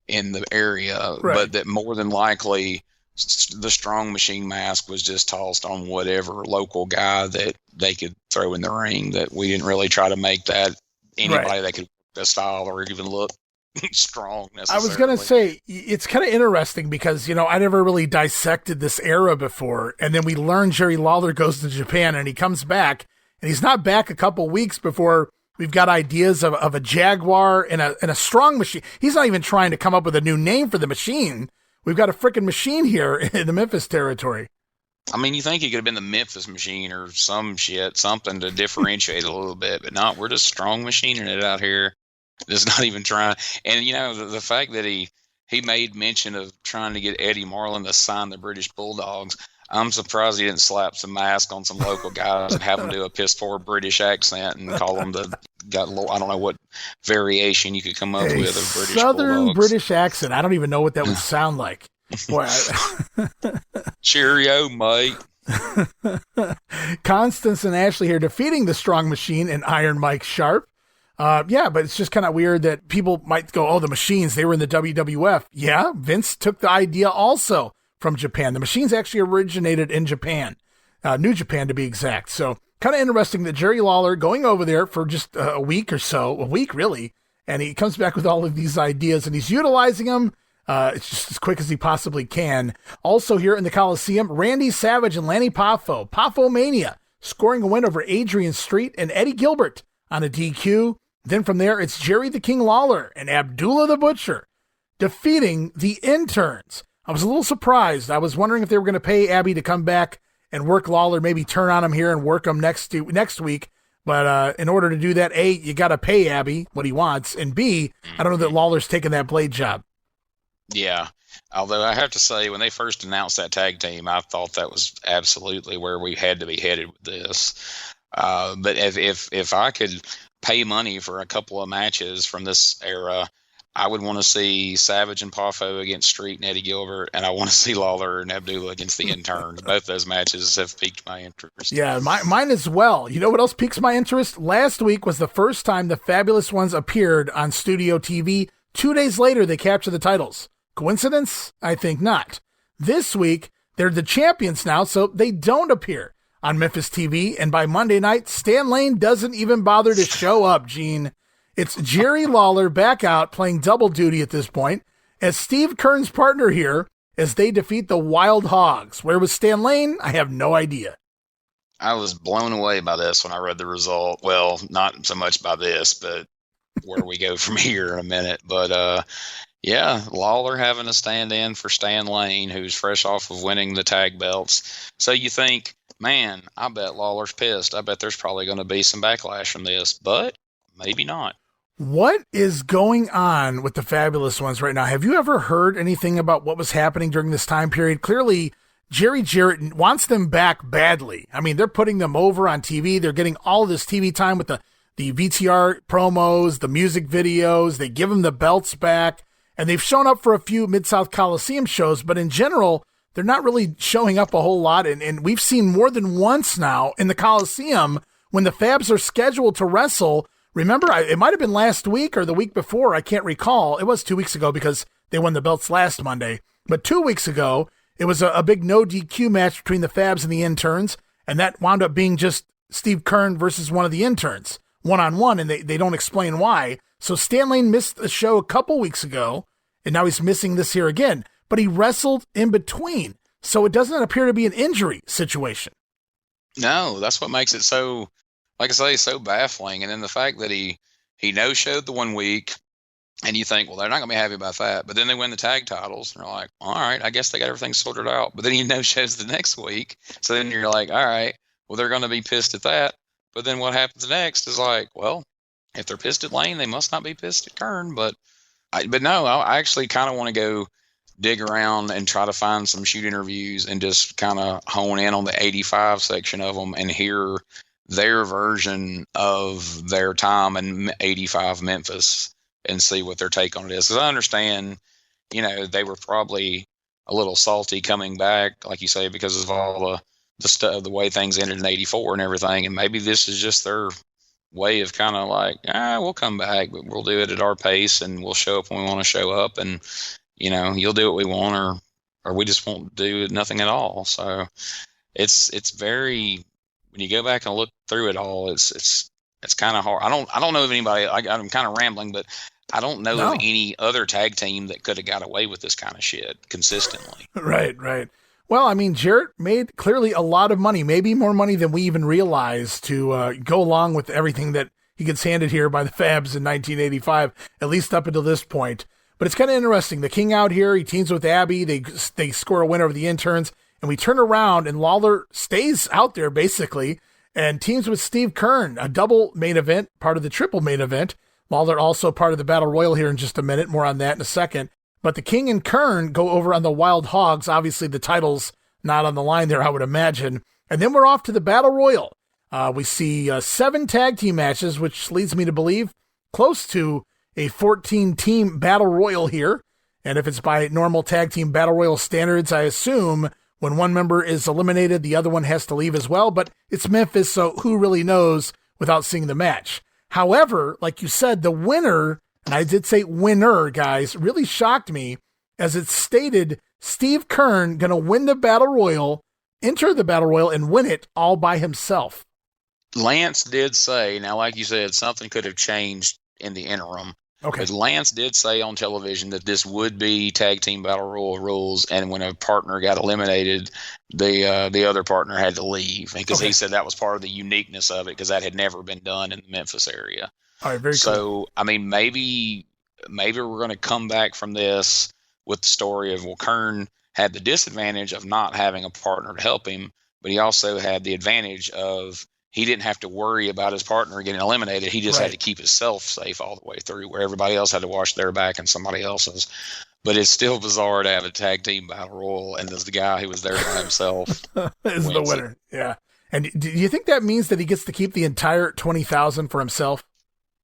in the area. Right. But that more than likely the Strong Machine mask was just tossed on whatever local guy that they could throw in the ring, that we didn't really try to make that anybody that could work the style or even look strong necessarily. I was going to say, it's kind of interesting because, I never really dissected this era before. And then we learned Jerry Lawler goes to Japan and he comes back, and he's not back a couple weeks before we've got ideas of a Jaguar and a Strong Machine. He's not even trying to come up with a new name for the machine. We've got a freaking machine here in the Memphis territory. I mean, you think he could have been the Memphis Machine or some shit, something to differentiate a little bit, but not. We're just Strong Machining it out here. Just not even trying. And, the fact that he made mention of trying to get Eddie Marlin to sign the British Bulldogs, I'm surprised he didn't slap some mask on some local guys and have them do a piss-poor British accent and call them I don't know what variation you could come up with of British Southern Bulldogs. British accent. I don't even know what that would sound like. Boy, Cheerio, mate. Constance and Ashley here defeating the Strong Machine and Iron Mike Sharp. But it's just kind of weird that people might go, oh, the Machines, they were in the WWF. Yeah, Vince took the idea also from Japan. The Machines actually originated in Japan, New Japan to be exact. So kind of interesting that Jerry Lawler going over there for just a week really, and he comes back with all of these ideas and he's utilizing them. It's just as quick as he possibly can. Also here in the Coliseum, Randy Savage and Lanny Poffo, Poffo Mania, scoring a win over Adrian Street and Eddie Gilbert on a DQ. Then from there, it's Jerry the King Lawler and Abdullah the Butcher defeating the Interns. I was a little surprised. I was wondering if they were going to pay Abby to come back and work Lawler, maybe turn on him here and work him next week. But in order to do that, A, you got to pay Abby what he wants, and B, I don't know that Lawler's taking that Blade job. Yeah. Although I have to say, when they first announced that tag team, I thought that was absolutely where we had to be headed with this. But if I could pay money for a couple of matches from this era, I would want to see Savage and Poffo against Street and Eddie Gilbert, and I want to see Lawler and Abdullah against the Interns. Both those matches have piqued my interest. Yeah, mine as well. You know what else piques my interest? Last week was the first time the Fabulous Ones appeared on studio TV. 2 days later, they captured the titles. Coincidence? I think not. This week, they're the champions now, so they don't appear on Memphis TV, and by Monday night, Stan Lane doesn't even bother to show up, Gene. It's Jerry Lawler back out playing double duty at this point as Steve Kern's partner here as they defeat the Wild Hoggs. Where was Stan Lane? I have no idea. I was blown away by this when I read the result. Well, not so much by this, but where we go from here in a minute. But, yeah, Lawler having a stand-in for Stan Lane, who's fresh off of winning the tag belts. So you think, man, I bet Lawler's pissed. I bet there's probably going to be some backlash from this, but maybe not. What is going on with the Fabulous Ones right now? Have you ever heard anything about what was happening during this time period? Clearly, Jerry Jarrett wants them back badly. I mean, they're putting them over on TV. They're getting all this TV time with the VTR promos, the music videos. They give them the belts back, and they've shown up for a few Mid-South Coliseum shows, but in general, they're not really showing up a whole lot. And we've seen more than once now in the Coliseum when the Fabs are scheduled to wrestle. Remember, it might have been last week or the week before. I can't recall. It was 2 weeks ago because they won the belts last Monday. But 2 weeks ago, it was a big no DQ match between the Fabs and the interns. And that wound up being just Steve Keirn versus one of the interns, one-on-one, and they don't explain why. So Stan Lane missed the show a couple weeks ago, and now he's missing this here again. But he wrestled in between, so it doesn't appear to be an injury situation. No, that's what makes it so, like I say, so baffling. And then the fact that he no-showed the 1 week, and you think, well, they're not going to be happy about that. But then they win the tag titles, and they're like, all right, I guess they got everything sorted out. But then he no-shows the next week, so then you're like, all right, well, they're going to be pissed at that. But then what happens next is like, well, if they're pissed at Lane, they must not be pissed at Keirn. But no, I actually kind of want to go dig around and try to find some shoot interviews and just kind of hone in on the 85 section of them and hear their version of their time in 85 Memphis and see what their take on it is. Because I understand, they were probably a little salty coming back, like you say, because of all the stuff, the way things ended in 84 and everything. And maybe this is just their way of kind of like, we'll come back, but we'll do it at our pace and we'll show up when we want to show up. And, you'll do what we want or we just won't do nothing at all. So it's very, when you go back and look through it all, it's kind of hard. I don't know of anybody, I'm kind of rambling, but I don't know of any other tag team that could have got away with this kind of shit consistently. Right. Well, I mean, Jarrett made clearly a lot of money, maybe more money than we even realized, to go along with everything that he gets handed here by the Fabs in 1985, at least up until this point. But it's kind of interesting. The King out here, he teams with Abby. They score a win over the interns, and we turn around, and Lawler stays out there basically and teams with Steve Keirn, a double main event, part of the triple main event. Lawler also part of the Battle Royal here in just a minute. More on that in a second. But the King and Keirn go over on the Wild Hoggs. Obviously, the title's not on the line there, I would imagine. And then we're off to the Battle Royal. We see 7 tag team matches, which leads me to believe close to a 14-team Battle Royal here. And if it's by normal tag team Battle Royal standards, I assume when one member is eliminated, the other one has to leave as well. But it's Memphis, so who really knows without seeing the match? However, like you said, the winner, and I did say winner, guys, really shocked me, as it's stated Steve Keirn going to win the Battle Royal, enter the Battle Royal, and win it all by himself. Lance did say, now like you said, something could have changed in the interim. Okay. But Lance did say on television that this would be tag team Battle Royal rules, and when a partner got eliminated, the other partner had to leave, because he said that was part of the uniqueness of it, because that had never been done in the Memphis area. All right, very cool. So, I mean, maybe we're going to come back from this with the story of, well, Keirn had the disadvantage of not having a partner to help him, but he also had the advantage of he didn't have to worry about his partner getting eliminated. He just had to keep himself safe all the way through, where everybody else had to watch their back and somebody else's. But it's still bizarre to have a tag team Battle Royal, and there's the guy who was there by himself is the winner. Yeah. And do you think that means that he gets to keep the entire $20,000 for himself?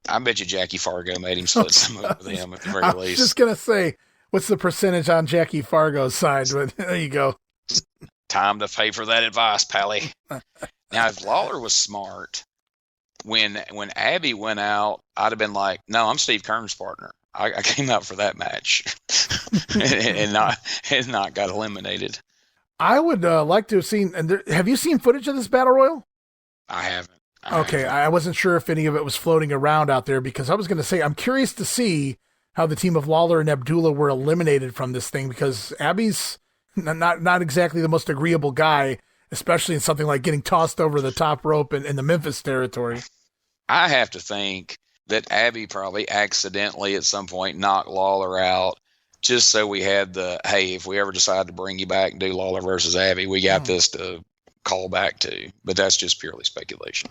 I bet you Jackie Fargo made him split some of it with him at the very least. I was just going to say, what's the percentage on Jackie Fargo's side? But there you go. Time to pay for that advice, Pally. Now, if Lawler was smart, when Abby went out, I'd have been like, no, I'm Steve Keirn's partner. I came out for that match and not got eliminated. I would like to have seen, have you seen footage of this Battle Royal? I haven't. I wasn't sure if any of it was floating around out there, because I was going to say, I'm curious to see how the team of Lawler and Abdullah were eliminated from this thing, because Abby's not exactly the most agreeable guy, especially in something like getting tossed over the top rope in the Memphis territory. I have to think that Abby probably accidentally at some point knocked Lawler out, just so we had hey, if we ever decide to bring you back and do Lawler versus Abby, we got this to call back to. But that's just purely speculation.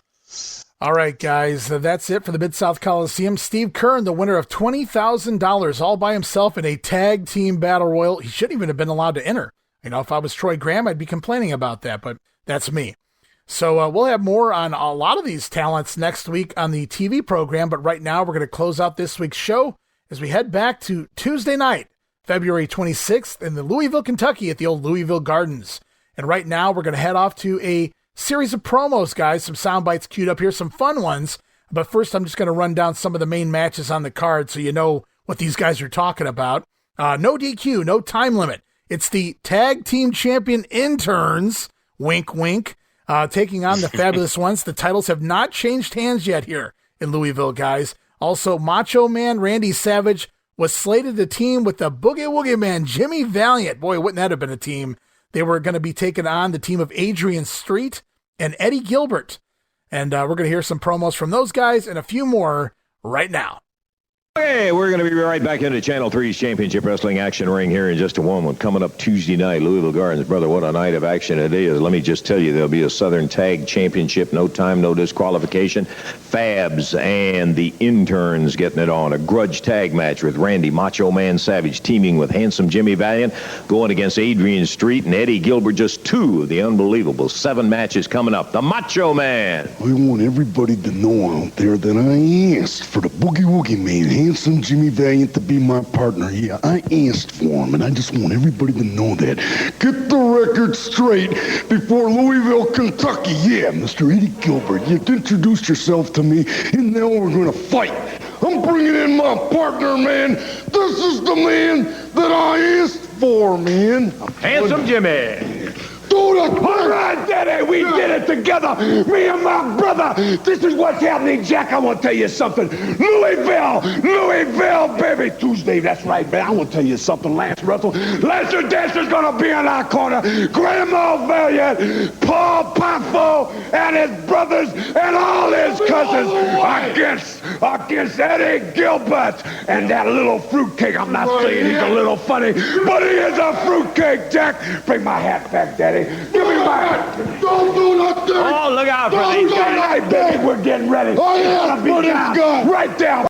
All right, guys, that's it for the Mid-South Coliseum. Steve Keirn, the winner of $20,000 all by himself in a tag team Battle Royal. He shouldn't even have been allowed to enter. If I was Troy Graham, I'd be complaining about that, but that's me. So we'll have more on a lot of these talents next week on the TV program, but right now we're going to close out this week's show as we head back to Tuesday night, February 26th in the Louisville, Kentucky at the old Louisville Gardens. And right now we're going to head off to a series of promos, guys. Some sound bites queued up here, some fun ones. But first, I'm just going to run down some of the main matches on the card so you know what these guys are talking about. No DQ, no time limit. It's the tag team champion interns, wink, wink, taking on the Fabulous Ones. The titles have not changed hands yet here in Louisville, guys. Also, Macho Man Randy Savage was slated to team with the Boogie Woogie Man Jimmy Valiant. Boy, wouldn't that have been a team? They were going to be taking on the team of Adrian Street and Eddie Gilbert. And we're going to hear some promos from those guys and a few more right now. Hey, we're going to be right back into Channel 3's Championship Wrestling Action Ring here in just a moment. Coming up Tuesday night, Louisville Gardens. Brother, what a night of action it is. Let me just tell you, there'll be a Southern Tag Championship, no time, no disqualification. Fabs and the interns getting it on. A grudge tag match with Randy Macho Man Savage teaming with Handsome Jimmy Valiant, going against Adrian Street and Eddie Gilbert. Just two of the unbelievable 7 matches coming up. The Macho Man. I want everybody to know out there that I asked for the Boogie Woogie Man, Handsome Jimmy Valiant, to be my partner. Yeah, I asked for him, and I just want everybody to know that. Get the record straight before Louisville, Kentucky. Yeah, Mr. Eddie Gilbert, you introduced yourself to me, and now we're going to fight. I'm bringing in my partner, man. This is the man that I asked for, man. Handsome Jimmy. Do it! All right, Daddy, we did it together. Me and my brother. This is what's happening, Jack. I want to tell you something. Louisville, baby. Tuesday, that's right, man. I want to tell you something, Lance Russell. Lancer Dancer's going to be in our corner. Grandma Valiant, Paul Poffo, and his brothers and all his cousins against Eddie Gilbert and that little fruitcake. I'm not saying he's a little funny, but he is a fruitcake, Jack. Bring my hat back, Daddy. Give me my hat. Don't do nothing! Oh, look out for these guys. All right, baby, we're getting ready. I asked for this guy. Right down.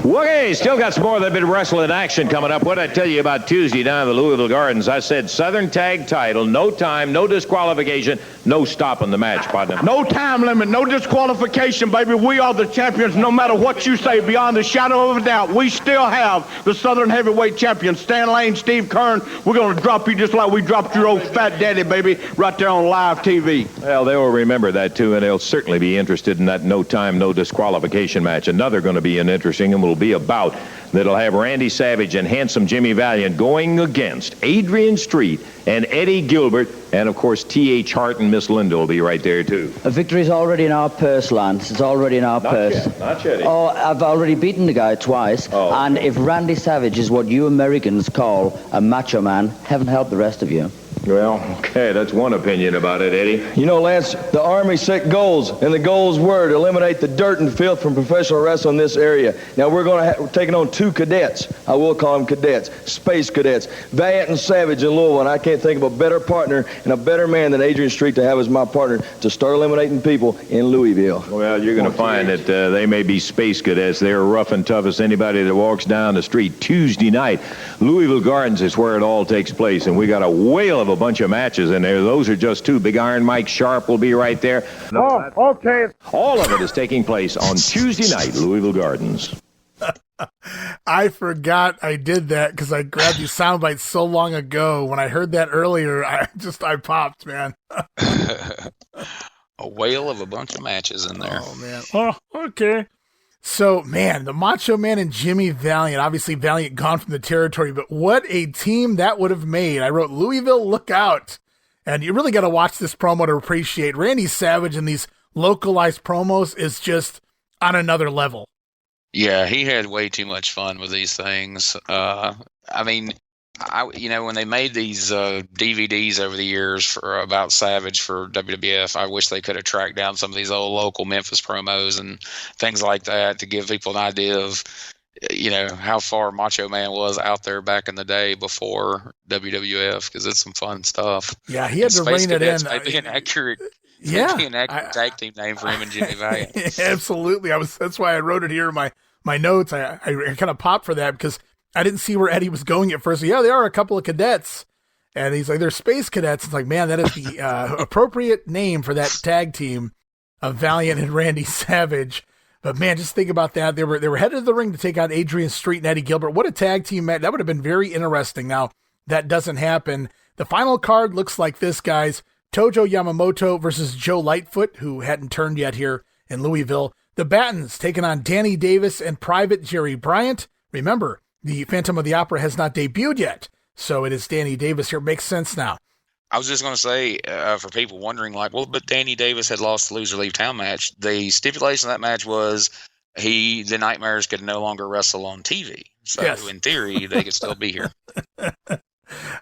Okay, still got some more of that bit of wrestling action coming up. What did I tell you about Tuesday down at the Louisville Gardens? I said Southern Tag title, no time, no disqualification, no stopping the match, partner. No time limit, no disqualification, baby. We are the champions no matter what you say. Beyond the shadow of a doubt, we still have the Southern Heavyweight Champions, Stan Lane, Steve Kern. We're going to drop you just like we dropped your old fat daddy, baby, right there on live TV. Well, they will remember that, too, and they'll certainly be interested in that no time, no disqualification match. Another going to be an interesting and will be a bout that'll have Randy Savage and Handsome Jimmy Valiant going against Adrian Street and Eddie Gilbert, and of course T.H. Hart and Miss Linda will be right there too. A victory's already in our purse, Lance. It's already in our purse. Not yet. Oh, I've already beaten the guy twice. Oh, okay. And if Randy Savage is what you Americans call a macho man, heaven help the rest of you. Well, okay, that's one opinion about it, Eddie. You know, Lance, the Army set goals, and the goals were to eliminate the dirt and filth from professional wrestling in this area. Now, we're taking on 2 cadets. I will call them cadets, space cadets, Valiant and Savage in Louisville, and I can't think of a better partner and a better man than Adrian Street to have as my partner to start eliminating people in Louisville. Well, you're going to find that they may be space cadets. They're rough and tough as anybody that walks down the street. Tuesday night, Louisville Gardens is where it all takes place, and we got a whale of a bunch of matches in there. Those are just 2. Big Iron Mike Sharp will be right there. Oh, okay. All of it is taking place on Tuesday night, Louisville Gardens. I forgot I did that because I grabbed these sound bites so long ago. When I heard that earlier, I popped, man. A whale of a bunch of matches in there. Oh, man. Oh, okay. So, man, the Macho Man and Jimmy Valiant, obviously Valiant gone from the territory, but what a team that would have made. I wrote, Louisville, look out. And you really got to watch this promo to appreciate. Randy Savage in these localized promos is just on another level. Yeah, he had way too much fun with these things. When they made these DVDs over the years about Savage for WWF, I wish they could have tracked down some of these old local Memphis promos and things like that to give people an idea of, how far Macho Man was out there back in the day before WWF, because it's some fun stuff. Yeah, he had to rein it in. Maybe an accurate. Yeah, an accurate tag team name for him and Jimmy Valiant. Absolutely, that's why I wrote it here in my notes. I kind of popped for that because I didn't see where Eddie was going at first. Yeah, they are a couple of cadets. And he's like, they're space cadets. It's like, man, that is the appropriate name for that tag team of Valiant and Randy Savage. But, man, just think about that. They were headed to the ring to take on Adrian Street and Eddie Gilbert. What a tag team match. That would have been very interesting. Now, that doesn't happen. The final card looks like this, guys. Tojo Yamamoto versus Joe Lightfoot, who hadn't turned yet here in Louisville. The Battens taking on Danny Davis and Private Jerry Bryant. Remember, the Phantom of the Opera has not debuted yet, so it is Danny Davis here. Makes sense now. I was just going to say, for people wondering, like, well, but Danny Davis had lost the loser leave town match. The stipulation of that match was the Nightmares could no longer wrestle on TV. So yes. In theory, they could still be here.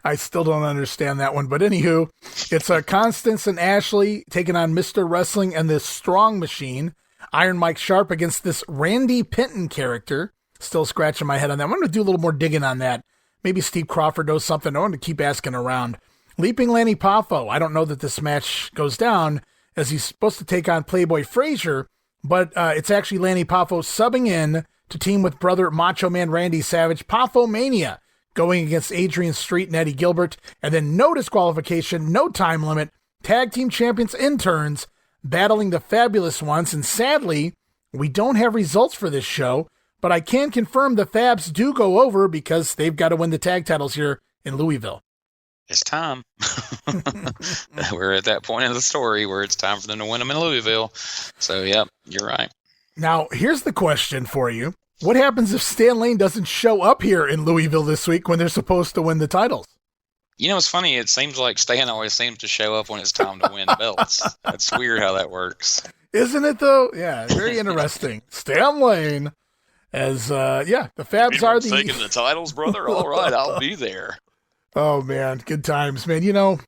I still don't understand that one, but anywho, it's Constance and Ashley taking on Mr. Wrestling and this Strong Machine. Iron Mike Sharp against this Randy Pinton character. Still scratching my head on that. I'm going to do a little more digging on that. Maybe Steve Crawford knows something. I want to keep asking around. Leaping Lanny Poffo. I don't know that this match goes down as he's supposed to take on Playboy Frazier, but it's actually Lanny Poffo subbing in to team with brother Macho Man Randy Savage. Poffo Mania going against Adrian Street and Eddie Gilbert. And then no disqualification, no time limit. Tag team champions interns battling the Fabulous Ones. And sadly, we don't have results for this show, but I can confirm the Fabs do go over because they've got to win the tag titles here in Louisville. It's time. We're at that point in the story where it's time for them to win them in Louisville. So, yep, you're right. Now, here's the question for you. What happens if Stan Lane doesn't show up here in Louisville this week when they're supposed to win the titles? You know, it's funny. It seems like Stan always seems to show up when it's time to win belts. That's weird how that works. Isn't it, though? Yeah, very interesting. Stan Lane as, the Fabs are taking the titles, brother? All right, I'll be there. Oh, man, good times, man. You know,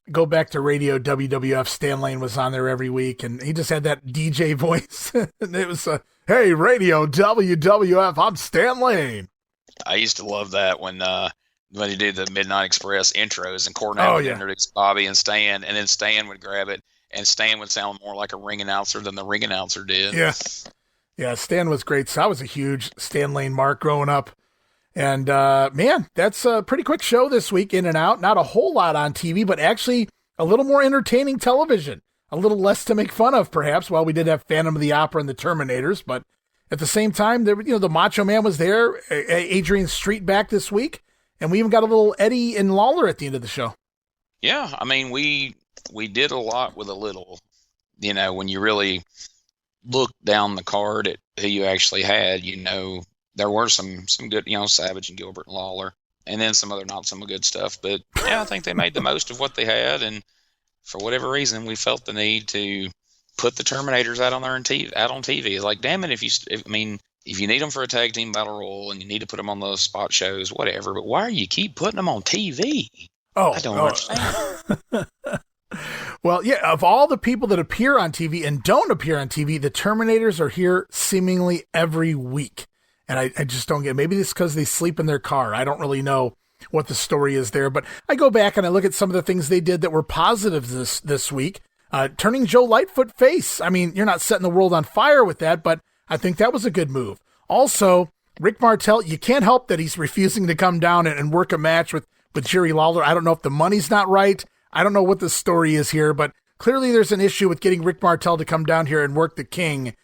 go back to radio WWF. Stan Lane was on there every week, and he just had that DJ voice. And it was, hey, radio WWF, I'm Stan Lane. I used to love that when he did the Midnight Express intros, and Cornell would introduce Bobby and Stan, and then Stan would grab it, and Stan would sound more like a ring announcer than the ring announcer did. Yeah, Stan was great. So I was a huge Stan Lane mark growing up. And, man, that's a pretty quick show this week, in and out. Not a whole lot on TV, but actually a little more entertaining television. A little less to make fun of, perhaps, while we did have Phantom of the Opera and the Terminators. But at the same time, there, the Macho Man was there, Adrian Street back this week, and we even got a little Eddie and Lawler at the end of the show. Yeah, I mean, we did a lot with a little. You know, when you really look down the card at who you actually had, there were some good, Savage and Gilbert and Lawler, and then some other not some good stuff. But yeah, I think they made the most of what they had, and for whatever reason, we felt the need to put the Terminators out on TV. It's like, damn it, if you need them for a tag team battle royal and you need to put them on those spot shows, whatever. But why do you keep putting them on TV? I don't understand. Well, yeah, of all the people that appear on TV and don't appear on TV, the Terminators are here seemingly every week. And I just don't get it. Maybe it's because they sleep in their car. I don't really know what the story is there. But I go back and I look at some of the things they did that were positive this week. Turning Joe Lightfoot face. I mean, you're not setting the world on fire with that, but I think that was a good move. Also, Rick Martel, you can't help that he's refusing to come down and work a match with Jerry Lawler. I don't know if the money's not right. I don't know what the story is here, but clearly there's an issue with getting Rick Martel to come down here and work the King.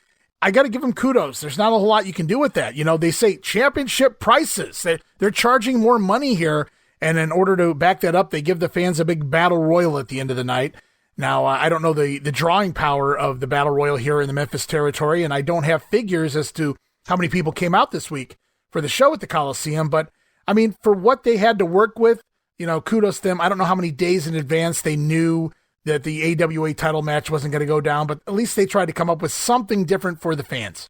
I got to give him kudos. There's not a whole lot you can do with that. They say championship prices. They're charging more money here, and in order to back that up, they give the fans a big battle royal at the end of the night. Now, I don't know the drawing power of the battle royal here in the Memphis territory, and I don't have figures as to how many people came out this week for the show at the Coliseum, but, I mean, for what they had to work with, kudos to them. I don't know how many days in advance they knew that the AWA title match wasn't going to go down, but at least they tried to come up with something different for the fans.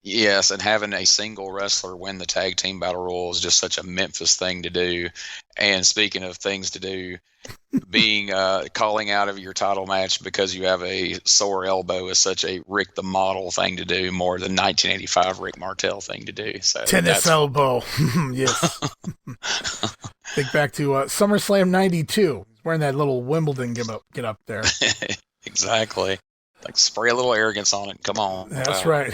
Yes, and having a single wrestler win the tag team battle royal is just such a Memphis thing to do. And speaking of things to do, being calling out of your title match because you have a sore elbow is such a Rick the Model thing to do, more than 1985 Rick Martel thing to do. So tennis elbow, yes. Think back to SummerSlam '92. He's wearing that little Wimbledon get up there. Exactly. Like, spray a little arrogance on it. Come on. That's right.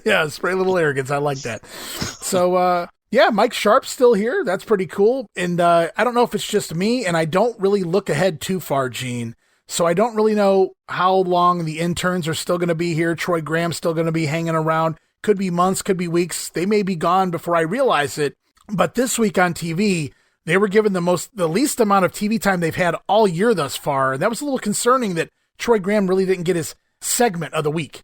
Yeah, spray a little arrogance. I like that. So, Mike Sharp's still here. That's pretty cool. And I don't know if it's just me, and I don't really look ahead too far, Gene. So I don't really know how long the interns are still going to be here. Troy Graham's still going to be hanging around. Could be months, could be weeks. They may be gone before I realize it. But this week on TV, they were given the least amount of TV time they've had all year thus far. And that was a little concerning that Troy Graham really didn't get his segment of the week.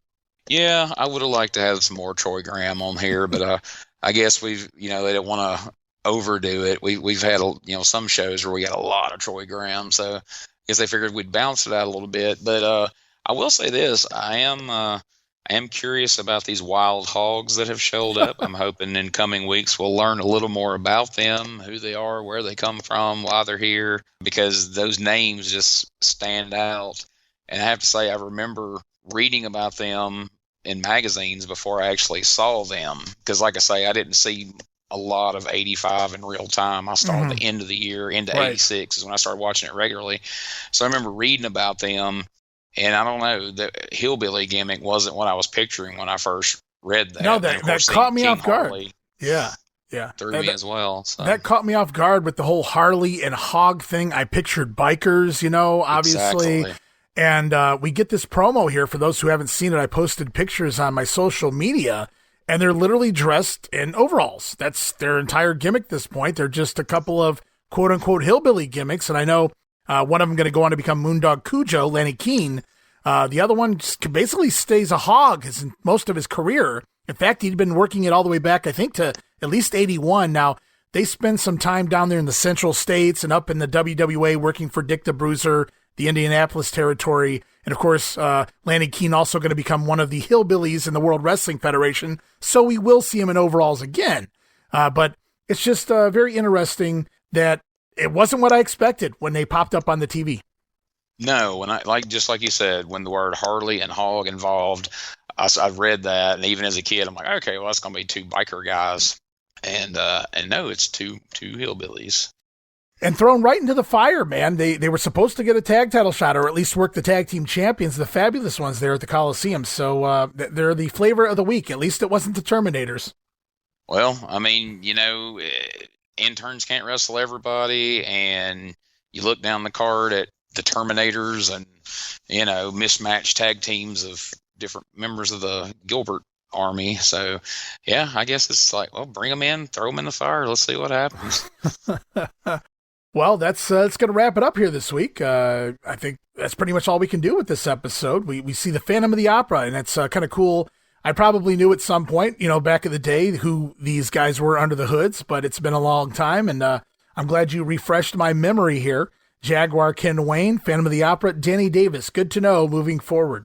Yeah, I would have liked to have some more Troy Graham on here, but I guess they didn't want to overdo it. We've had some shows where we got a lot of Troy Graham, so I guess they figured we'd bounce it out a little bit. But I will say this: I am curious about these Wild Hoggs that have showed up. I'm hoping in coming weeks we'll learn a little more about them, who they are, where they come from, why they're here, because those names just stand out. And I have to say, I remember reading about them in magazines before I actually saw them. Because like I say, I didn't see a lot of 85 in real time. I started at the end of the year, into 86 is when I started watching it regularly. So I remember reading about them. And I don't know, the hillbilly gimmick wasn't what I was picturing when I first read that. No, that caught me off guard. Harley yeah. threw me as well. So. That caught me off guard with the whole Harley and Hog thing. I pictured bikers, obviously. Exactly. And we get this promo here. For those who haven't seen it, I posted pictures on my social media, and they're literally dressed in overalls. That's their entire gimmick at this point. They're just a couple of quote-unquote hillbilly gimmicks, and I know one of them going to go on to become Moondog Cujo, Lenny Keene. The other one just basically stays a hog most of his career. In fact, he'd been working it all the way back, I think, to at least 81. Now, they spend some time down there in the Central States and up in the WWA working for Dick the Bruiser, the Indianapolis territory. And, of course, Lenny Keene also going to become one of the hillbillies in the World Wrestling Federation. So we will see him in overalls again. But it's just very interesting that it wasn't what I expected when they popped up on the TV. No, when just like you said, when the word Harley and Hog involved, I read that, and even as a kid, I'm like, okay, well, that's going to be two biker guys, and no, it's two hillbillies. And thrown right into the fire, man. They were supposed to get a tag title shot, or at least work the tag team champions, the Fabulous Ones there at the Coliseum. So they're the flavor of the week. At least it wasn't the Terminators. Well, I mean, interns can't wrestle everybody, and you look down the card at the Terminators and, mismatched tag teams of different members of the Gilbert army. So, yeah, I guess it's like, well, bring them in, throw them in the fire. Let's see what happens. Well, that's going to wrap it up here this week. I think that's pretty much all we can do with this episode. We see the Phantom of the Opera, and it's kind of cool. I probably knew at some point, back in the day, who these guys were under the hoods, but it's been a long time, and I'm glad you refreshed my memory here. Jaguar Ken Wayne, Phantom of the Opera, Danny Davis. Good to know moving forward.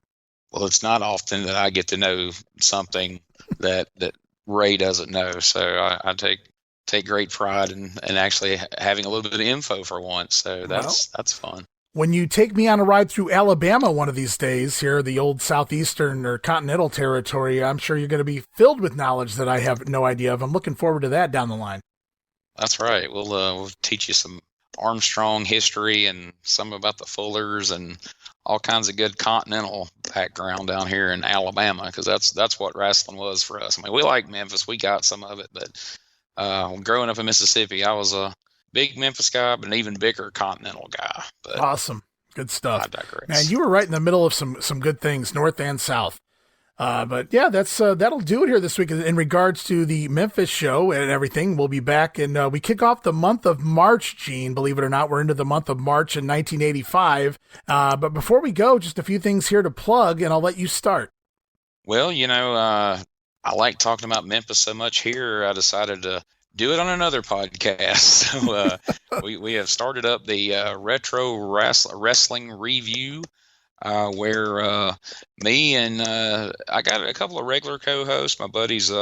Well, it's not often that I get to know something that Ray doesn't know, so I take great pride in actually having a little bit of info for once. So that's fun. When you take me on a ride through Alabama one of these days, here, the old southeastern or continental territory, I'm sure you're going to be filled with knowledge that I have no idea of. I'm looking forward to that down the line. That's right. We'll teach you some Armstrong history and some about the Fullers and all kinds of good continental background down here in Alabama, because that's what wrestling was for us. I mean, we like Memphis. We got some of it, but growing up in Mississippi, I was a big Memphis guy, but an even bigger continental guy. But awesome. Good stuff. I digress. Man, you were right in the middle of some good things, north and south. But yeah, that'll do it here this week in regards to the Memphis show and everything. We'll be back, and we kick off the month of March, Gene. Believe it or not, we're into the month of March in 1985. But before we go, just a few things here to plug, and I'll let you start. Well, I like talking about Memphis so much here, I decided to do it on another podcast. So we have started up the Retro Wrestling Review, where me and I got a couple of regular co-hosts, my buddies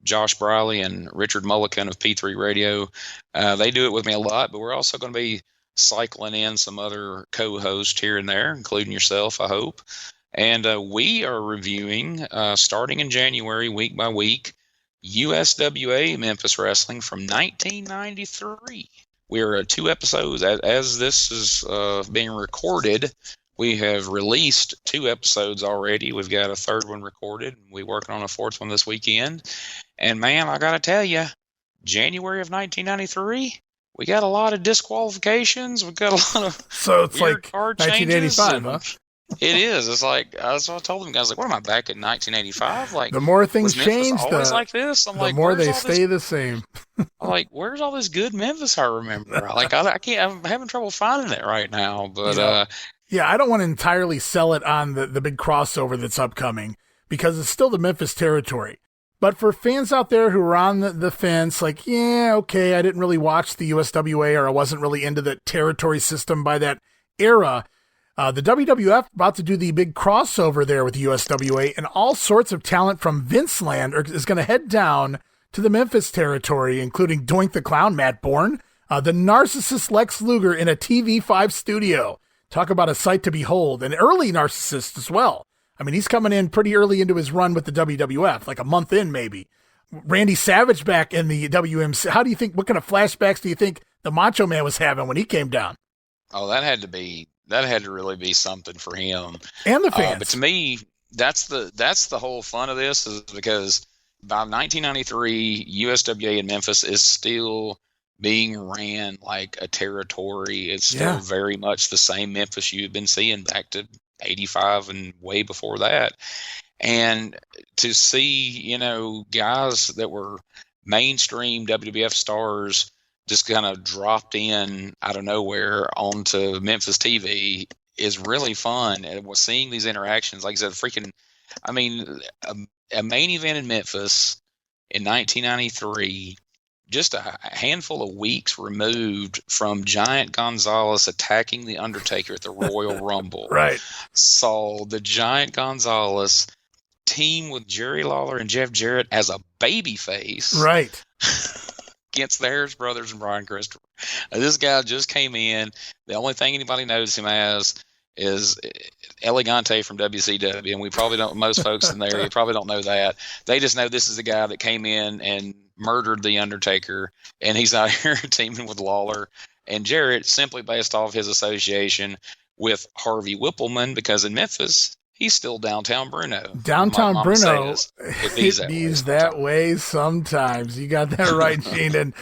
Josh Briley and Richard Mullican of P3 Radio. They do it with me a lot, but we're also going to be cycling in some other co-hosts here and there, including yourself, I hope. And we are reviewing, starting in January, week by week, USWA Memphis Wrestling from 1993. We're 2 episodes. As this is being recorded, we have released 2 episodes already. We've got a 3rd one recorded. We're working on a 4th one this weekend. And, man, I got to tell you, January of 1993, we got a lot of disqualifications. We've got a lot of so it's weird like card 1985, huh? It is. It's like, that's what I told them guys. Like, what am I back in 1985? Like, the more things was Memphis change, always like this. I'm the like, more they all stay the same. I'm like, where's all this good Memphis I remember? Like, I can't. I'm having trouble finding it right now. But yeah, I don't want to entirely sell it on the big crossover that's upcoming because it's still the Memphis territory. But for fans out there who are on the fence, like, yeah, okay, I didn't really watch the USWA or I wasn't really into the territory system by that era. The WWF about to do the big crossover there with the USWA, and all sorts of talent from Vince Land is going to head down to the Memphis territory, including Doink the Clown, Matt Bourne, the narcissist Lex Luger in a TV5 studio. Talk about a sight to behold. An early narcissist as well. I mean, he's coming in pretty early into his run with the WWF, like a month in maybe. Randy Savage back in the WMC. How do you think, what kind of flashbacks do you think the Macho Man was having when he came down? Oh, that had to really be something for him and the fans. But to me, that's the whole fun of this, is because by 1993, USWA in Memphis is still being ran like a territory. It's still very much the same Memphis you've been seeing back to 85 and way before that. And to see, guys that were mainstream WWF stars just kind of dropped in out of nowhere onto Memphis TV is really fun. And we're seeing these interactions, like I said, a main event in Memphis in 1993, just a handful of weeks removed from Giant Gonzalez attacking The Undertaker at the Royal Rumble. Right. Saw the Giant Gonzalez team with Jerry Lawler and Jeff Jarrett as a babyface. Right. Against the Harris Brothers and Brian Christopher. This guy just came in. The only thing anybody knows him as is Elegante from WCW, and we probably don't. Most folks in there, you probably don't know that. They just know this is the guy that came in and murdered the Undertaker, and he's out here teaming with Lawler and Jarrett simply based off his association with Harvey Whippleman, because in Memphis he's still Downtown Bruno. Downtown Bruno. It bees that way sometimes. You got that right, Gene. And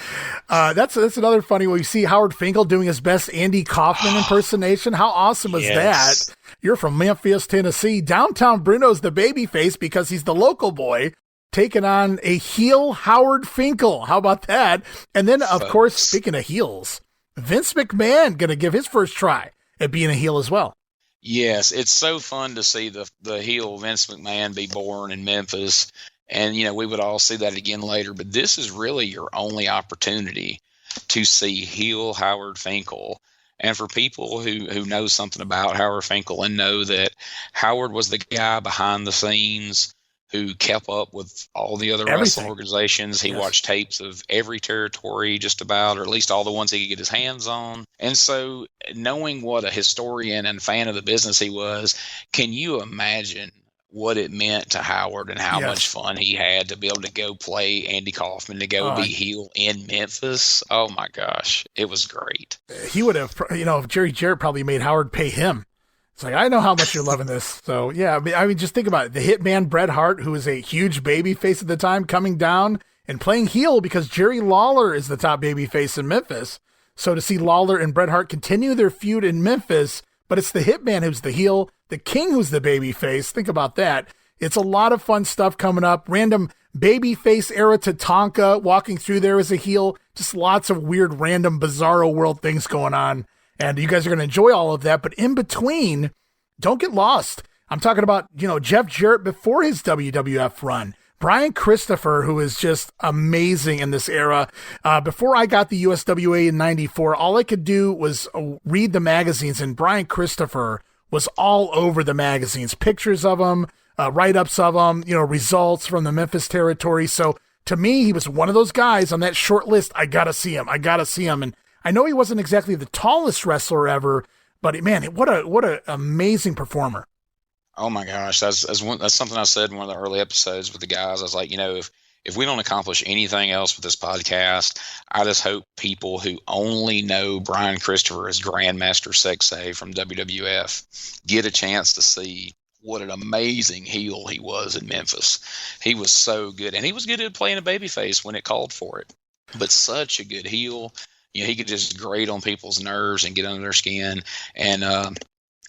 that's another funny one. You see Howard Finkel doing his best Andy Kaufman impersonation. How awesome is that? You're from Memphis, Tennessee. Downtown Bruno's the babyface because he's the local boy taking on a heel Howard Finkel. How about that? And then, of course, speaking of heels, Vince McMahon going to give his first try at being a heel as well. Yes, it's so fun to see the heel Vince McMahon be born in Memphis. And, we would all see that again later. But this is really your only opportunity to see heel Howard Finkel. And for people who know something about Howard Finkel and know that Howard was the guy behind the scenes who kept up with all the other wrestling organizations. He watched tapes of every territory just about, or at least all the ones he could get his hands on. And so knowing what a historian and fan of the business he was, can you imagine what it meant to Howard and how much fun he had to be able to go play Andy Kaufman, to go be heel in Memphis? Oh my gosh, it was great. He would have, Jerry Jarrett probably made Howard pay him. It's like, I know how much you're loving this. So, yeah, I mean, just think about it. The hitman Bret Hart, who was a huge baby face at the time, coming down and playing heel because Jerry Lawler is the top baby face in Memphis. So to see Lawler and Bret Hart continue their feud in Memphis, but it's the hitman who's the heel, the King who's the baby face. Think about that. It's a lot of fun stuff coming up. Random baby face era Tatanka walking through there as a heel. Just lots of weird, random, bizarro world things going on. And you guys are going to enjoy all of that. But in between, don't get lost. I'm talking about, Jeff Jarrett before his WWF run. Brian Christopher, who is just amazing in this era. Before I got the USWA in 94, all I could do was read the magazines, and Brian Christopher was all over the magazines. Pictures of him, write-ups of him, results from the Memphis territory. So to me, he was one of those guys on that short list. I got to see him. And I know he wasn't exactly the tallest wrestler ever, but man, what a amazing performer. Oh my gosh, that's something I said in one of the early episodes with the guys. I was like, if we don't accomplish anything else with this podcast, I just hope people who only know Brian Christopher as Grandmaster Sexay from WWF get a chance to see what an amazing heel he was in Memphis. He was so good, and he was good at playing a babyface when it called for it, but such a good heel. He could just grate on people's nerves and get under their skin. And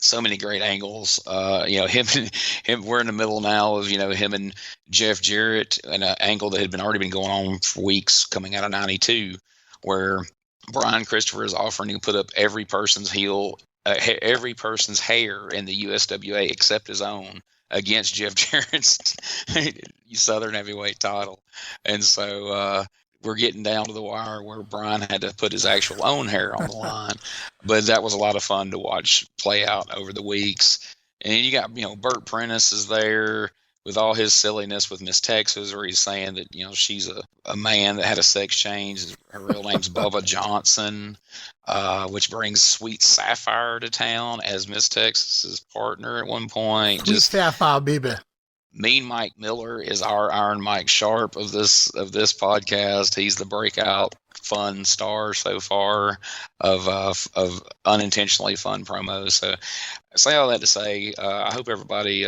so many great angles. Him, we're in the middle now of, him and Jeff Jarrett, and an angle that had already been going on for weeks coming out of 92, where Brian Christopher is offering to put up every person's every person's hair in the USWA except his own against Jeff Jarrett's Southern Heavyweight title. And so, we're getting down to the wire where Brian had to put his actual own hair on the line. But that was a lot of fun to watch play out over the weeks. And you got, Burt Prentice is there with all his silliness with Miss Texas, where he's saying that, she's a man that had a sex change. Her real name's Bubba Johnson, which brings Sweet Sapphire to town as Miss Texas's partner at one point. Sweet Sapphire, baby. Mean Mike Miller is our Iron Mike Sharp of this podcast. He's the breakout fun star so far of unintentionally fun promos. So I say all that to say, I hope everybody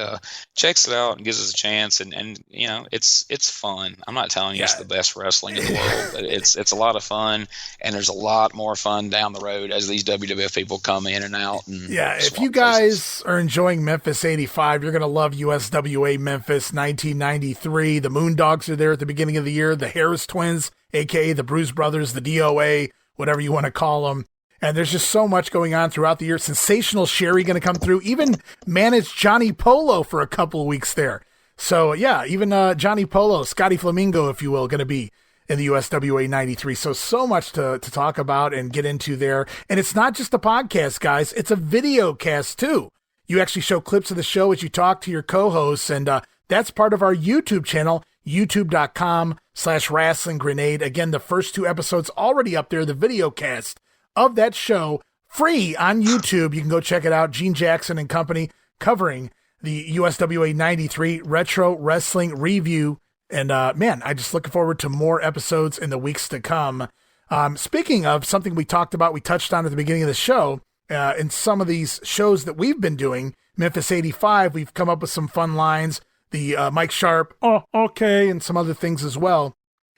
checks it out and gives us a chance. And it's fun. I'm not telling you it's the best wrestling in the world, but it's a lot of fun. And there's a lot more fun down the road as these WWF people come in and out. And if you guys are enjoying Memphis 85, you're going to love USWA Memphis 1993. The Moondogs are there at the beginning of the year. The Harris Twins, a.k.a. the Bruise Brothers, the DOA, whatever you want to call them. And there's just so much going on throughout the year. Sensational Sherry going to come through. Even managed Johnny Polo for a couple of weeks there. So, even Johnny Polo, Scotty Flamingo, if you will, going to be in the USWA 93. So much to talk about and get into there. And it's not just a podcast, guys. It's a video cast, too. You actually show clips of the show as you talk to your co-hosts. And that's part of our YouTube channel, youtube.com/Rasslin Grenade. Again, the first 2 episodes already up there, the video cast of that show, free on YouTube. You can go check it out. Gene Jackson and company covering the USWA 93 Retro Wrestling Review. And I just looking forward to more episodes in the weeks to come. Speaking of something we talked about, we touched on at the beginning of the show, in some of these shows that we've been doing, Memphis 85, we've come up with some fun lines. The Mike Sharp, oh, okay, and some other things as well.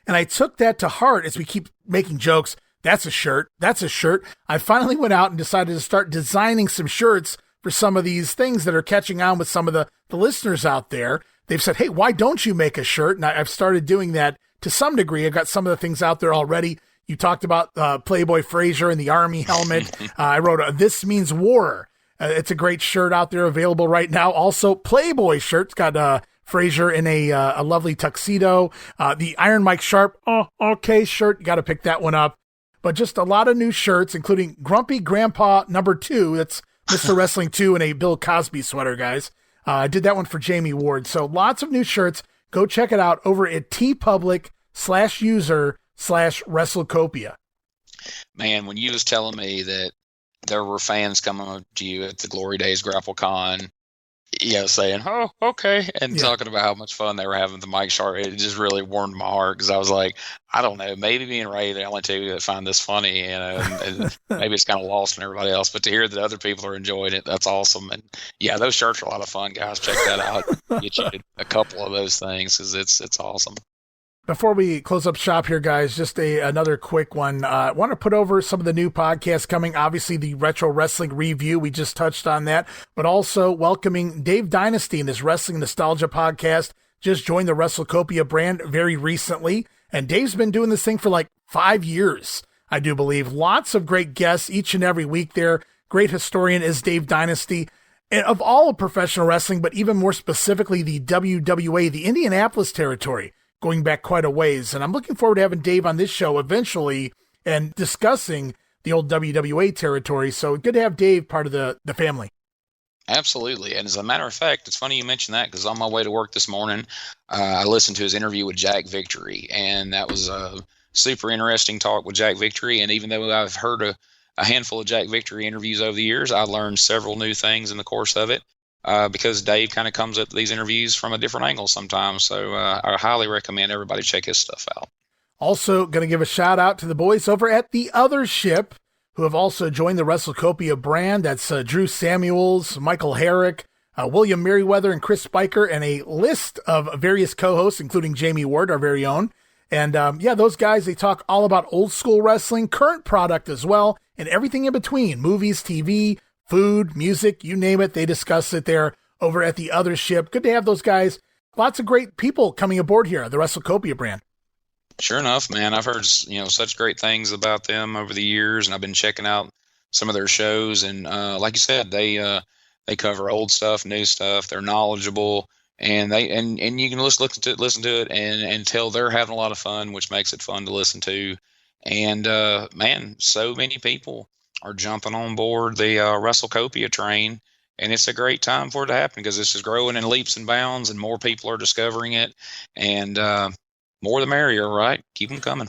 And I took that to heart as we keep making jokes. That's a shirt. That's a shirt. I finally went out and decided to start designing some shirts for some of these things that are catching on with some of the listeners out there. They've said, hey, why don't you make a shirt? And I've started doing that to some degree. I've got some of the things out there already. You talked about Playboy Frazier and the Army helmet. I wrote, This Means War. It's a great shirt out there available right now. Also, Playboy shirts got Frazier in a lovely tuxedo. The Iron Mike Sharp, oh, okay shirt. You got to pick that one up. But just a lot of new shirts, including Grumpy Grandpa #2. That's Mr. Wrestling 2 in a Bill Cosby sweater, guys. I did that one for Jamie Ward. So lots of new shirts. Go check it out over at tpublic/user/WrestleCopia. Man, when you was telling me that there were fans coming up to you at the Glory Days GrappleCon, saying, oh, okay, and talking about how much fun they were having with the Mike Sharp, it just really warmed my heart, because I was like, I don't know, maybe me and Ray are the only two that find this funny, and maybe it's kind of lost on everybody else, but to hear that other people are enjoying it, that's awesome. And those shirts are a lot of fun, guys. Check that out. Get you a couple of those things, because it's awesome. Before we close up shop here, guys, just another quick one. I want to put over some of the new podcasts coming. Obviously, the Retro Wrestling Review, we just touched on that, but also welcoming Dave Dynasty and his Wrestling Nostalgia podcast. Just joined the WrestleCopia brand very recently, and Dave's been doing this thing for like 5 years, I do believe. Lots of great guests each and every week there. Great historian is Dave Dynasty. And of all of professional wrestling, but even more specifically the WWA, the Indianapolis territory, going back quite a ways. And I'm looking forward to having Dave on this show eventually and discussing the old WWA territory. So good to have Dave part of the family. Absolutely. And as a matter of fact, it's funny you mentioned that, because on my way to work this morning, I listened to his interview with Jack Victory, and that was a super interesting talk with Jack Victory. And even though I've heard a handful of Jack Victory interviews over the years, I learned several new things in the course of it. Because Dave kind of comes at these interviews from a different angle sometimes. So I highly recommend everybody check his stuff out. Also, going to give a shout out to the boys over at The Other Ship, who have also joined the WrestleCopia brand. That's Drew Samuels, Michael Herrick, William Merriweather, and Chris Spiker, and a list of various co-hosts, including Jamie Ward, our very own. And those guys, they talk all about old school wrestling, current product as well, and everything in between, movies, TV, food, music, you name it. They discuss it there over at the other ship. Good to have those guys. Lots of great people coming aboard here, the WrestleCopia brand. Sure enough, man. I've heard, such great things about them over the years, and I've been checking out some of their shows. And like you said, they cover old stuff, new stuff. They're knowledgeable, and you can listen to it and tell they're having a lot of fun, which makes it fun to listen to. And man, so many people are jumping on board the WrestleCopia train, and it's a great time for it to happen because this is growing in leaps and bounds, and more people are discovering it, and more the merrier, right? Keep them coming.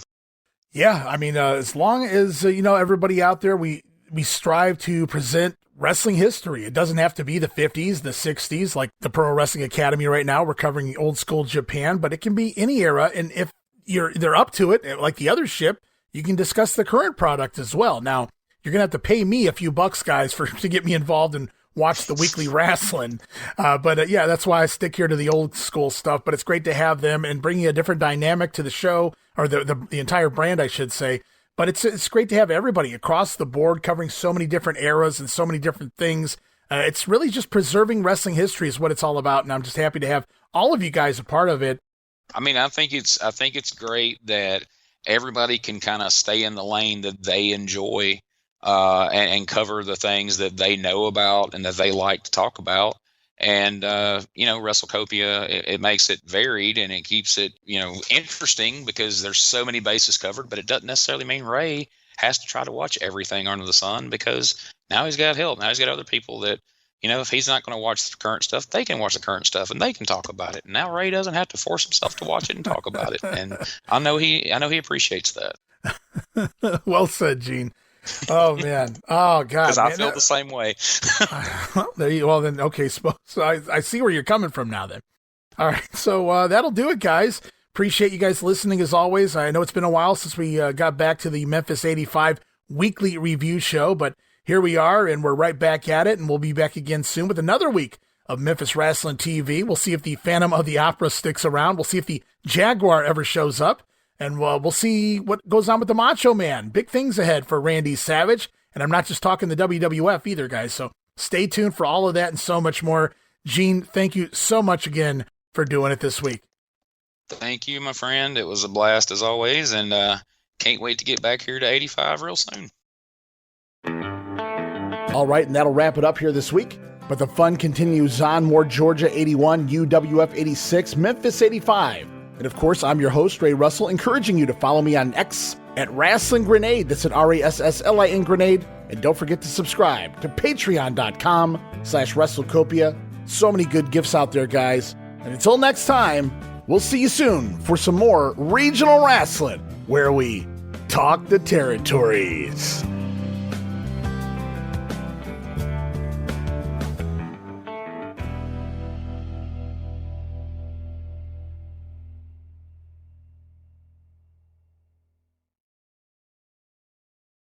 Yeah, I mean, as long as, everybody out there, we strive to present wrestling history. It doesn't have to be the 50s, the 60s, like the Pro Wrestling Academy right now. We're covering old school Japan, but it can be any era. And if they're up to it, like the other ship, you can discuss the current product as well. Now, you're going to have to pay me a few bucks, guys, to get me involved and watch the weekly Rasslin. But yeah, that's why I stick here to the old school stuff. But it's great to have them and bringing a different dynamic to the show, or the entire brand, I should say. But it's great to have everybody across the board covering so many different eras and so many different things. It's really just preserving wrestling history is what it's all about. And I'm just happy to have all of you guys a part of it. I mean, I think it's great that everybody can kind of stay in the lane that they enjoy, and cover the things that they know about and that they like to talk about. And, WrestleCopia, it makes it varied, and it keeps it, interesting because there's so many bases covered, but it doesn't necessarily mean Ray has to try to watch everything under the sun, because now he's got help. Now he's got other people that, if he's not going to watch the current stuff, they can watch the current stuff and they can talk about it. And now Ray doesn't have to force himself to watch it and talk about it. And I know he appreciates that. Well said, Gene. Oh man. Oh God. Because I feel the same way. Well then, okay. So I see where you're coming from now then. All right. So that'll do it, guys. Appreciate you guys listening as always. I know it's been a while since we got back to the Memphis 85 weekly review show, but here we are, and we're right back at it, and we'll be back again soon with another week of Memphis Wrestling TV. We'll see if the Phantom of the Opera sticks around. We'll see if the Jaguar ever shows up. And we'll see what goes on with the Macho Man. Big things ahead for Randy Savage. And I'm not just talking the WWF either, guys. So stay tuned for all of that and so much more. Gene, thank you so much again for doing it this week. Thank you, my friend. It was a blast as always. And can't wait to get back here to 85 real soon. All right, and that'll wrap it up here this week. But the fun continues on. More Georgia 81, UWF 86, Memphis 85. And of course, I'm your host, Ray Russell, encouraging you to follow me on X at Rasslin Grenade. That's at RASSLIN Grenade. And don't forget to subscribe to patreon.com/WrestleCopia. So many good gifts out there, guys. And until next time, we'll see you soon for some more regional wrestling, where we talk the territories.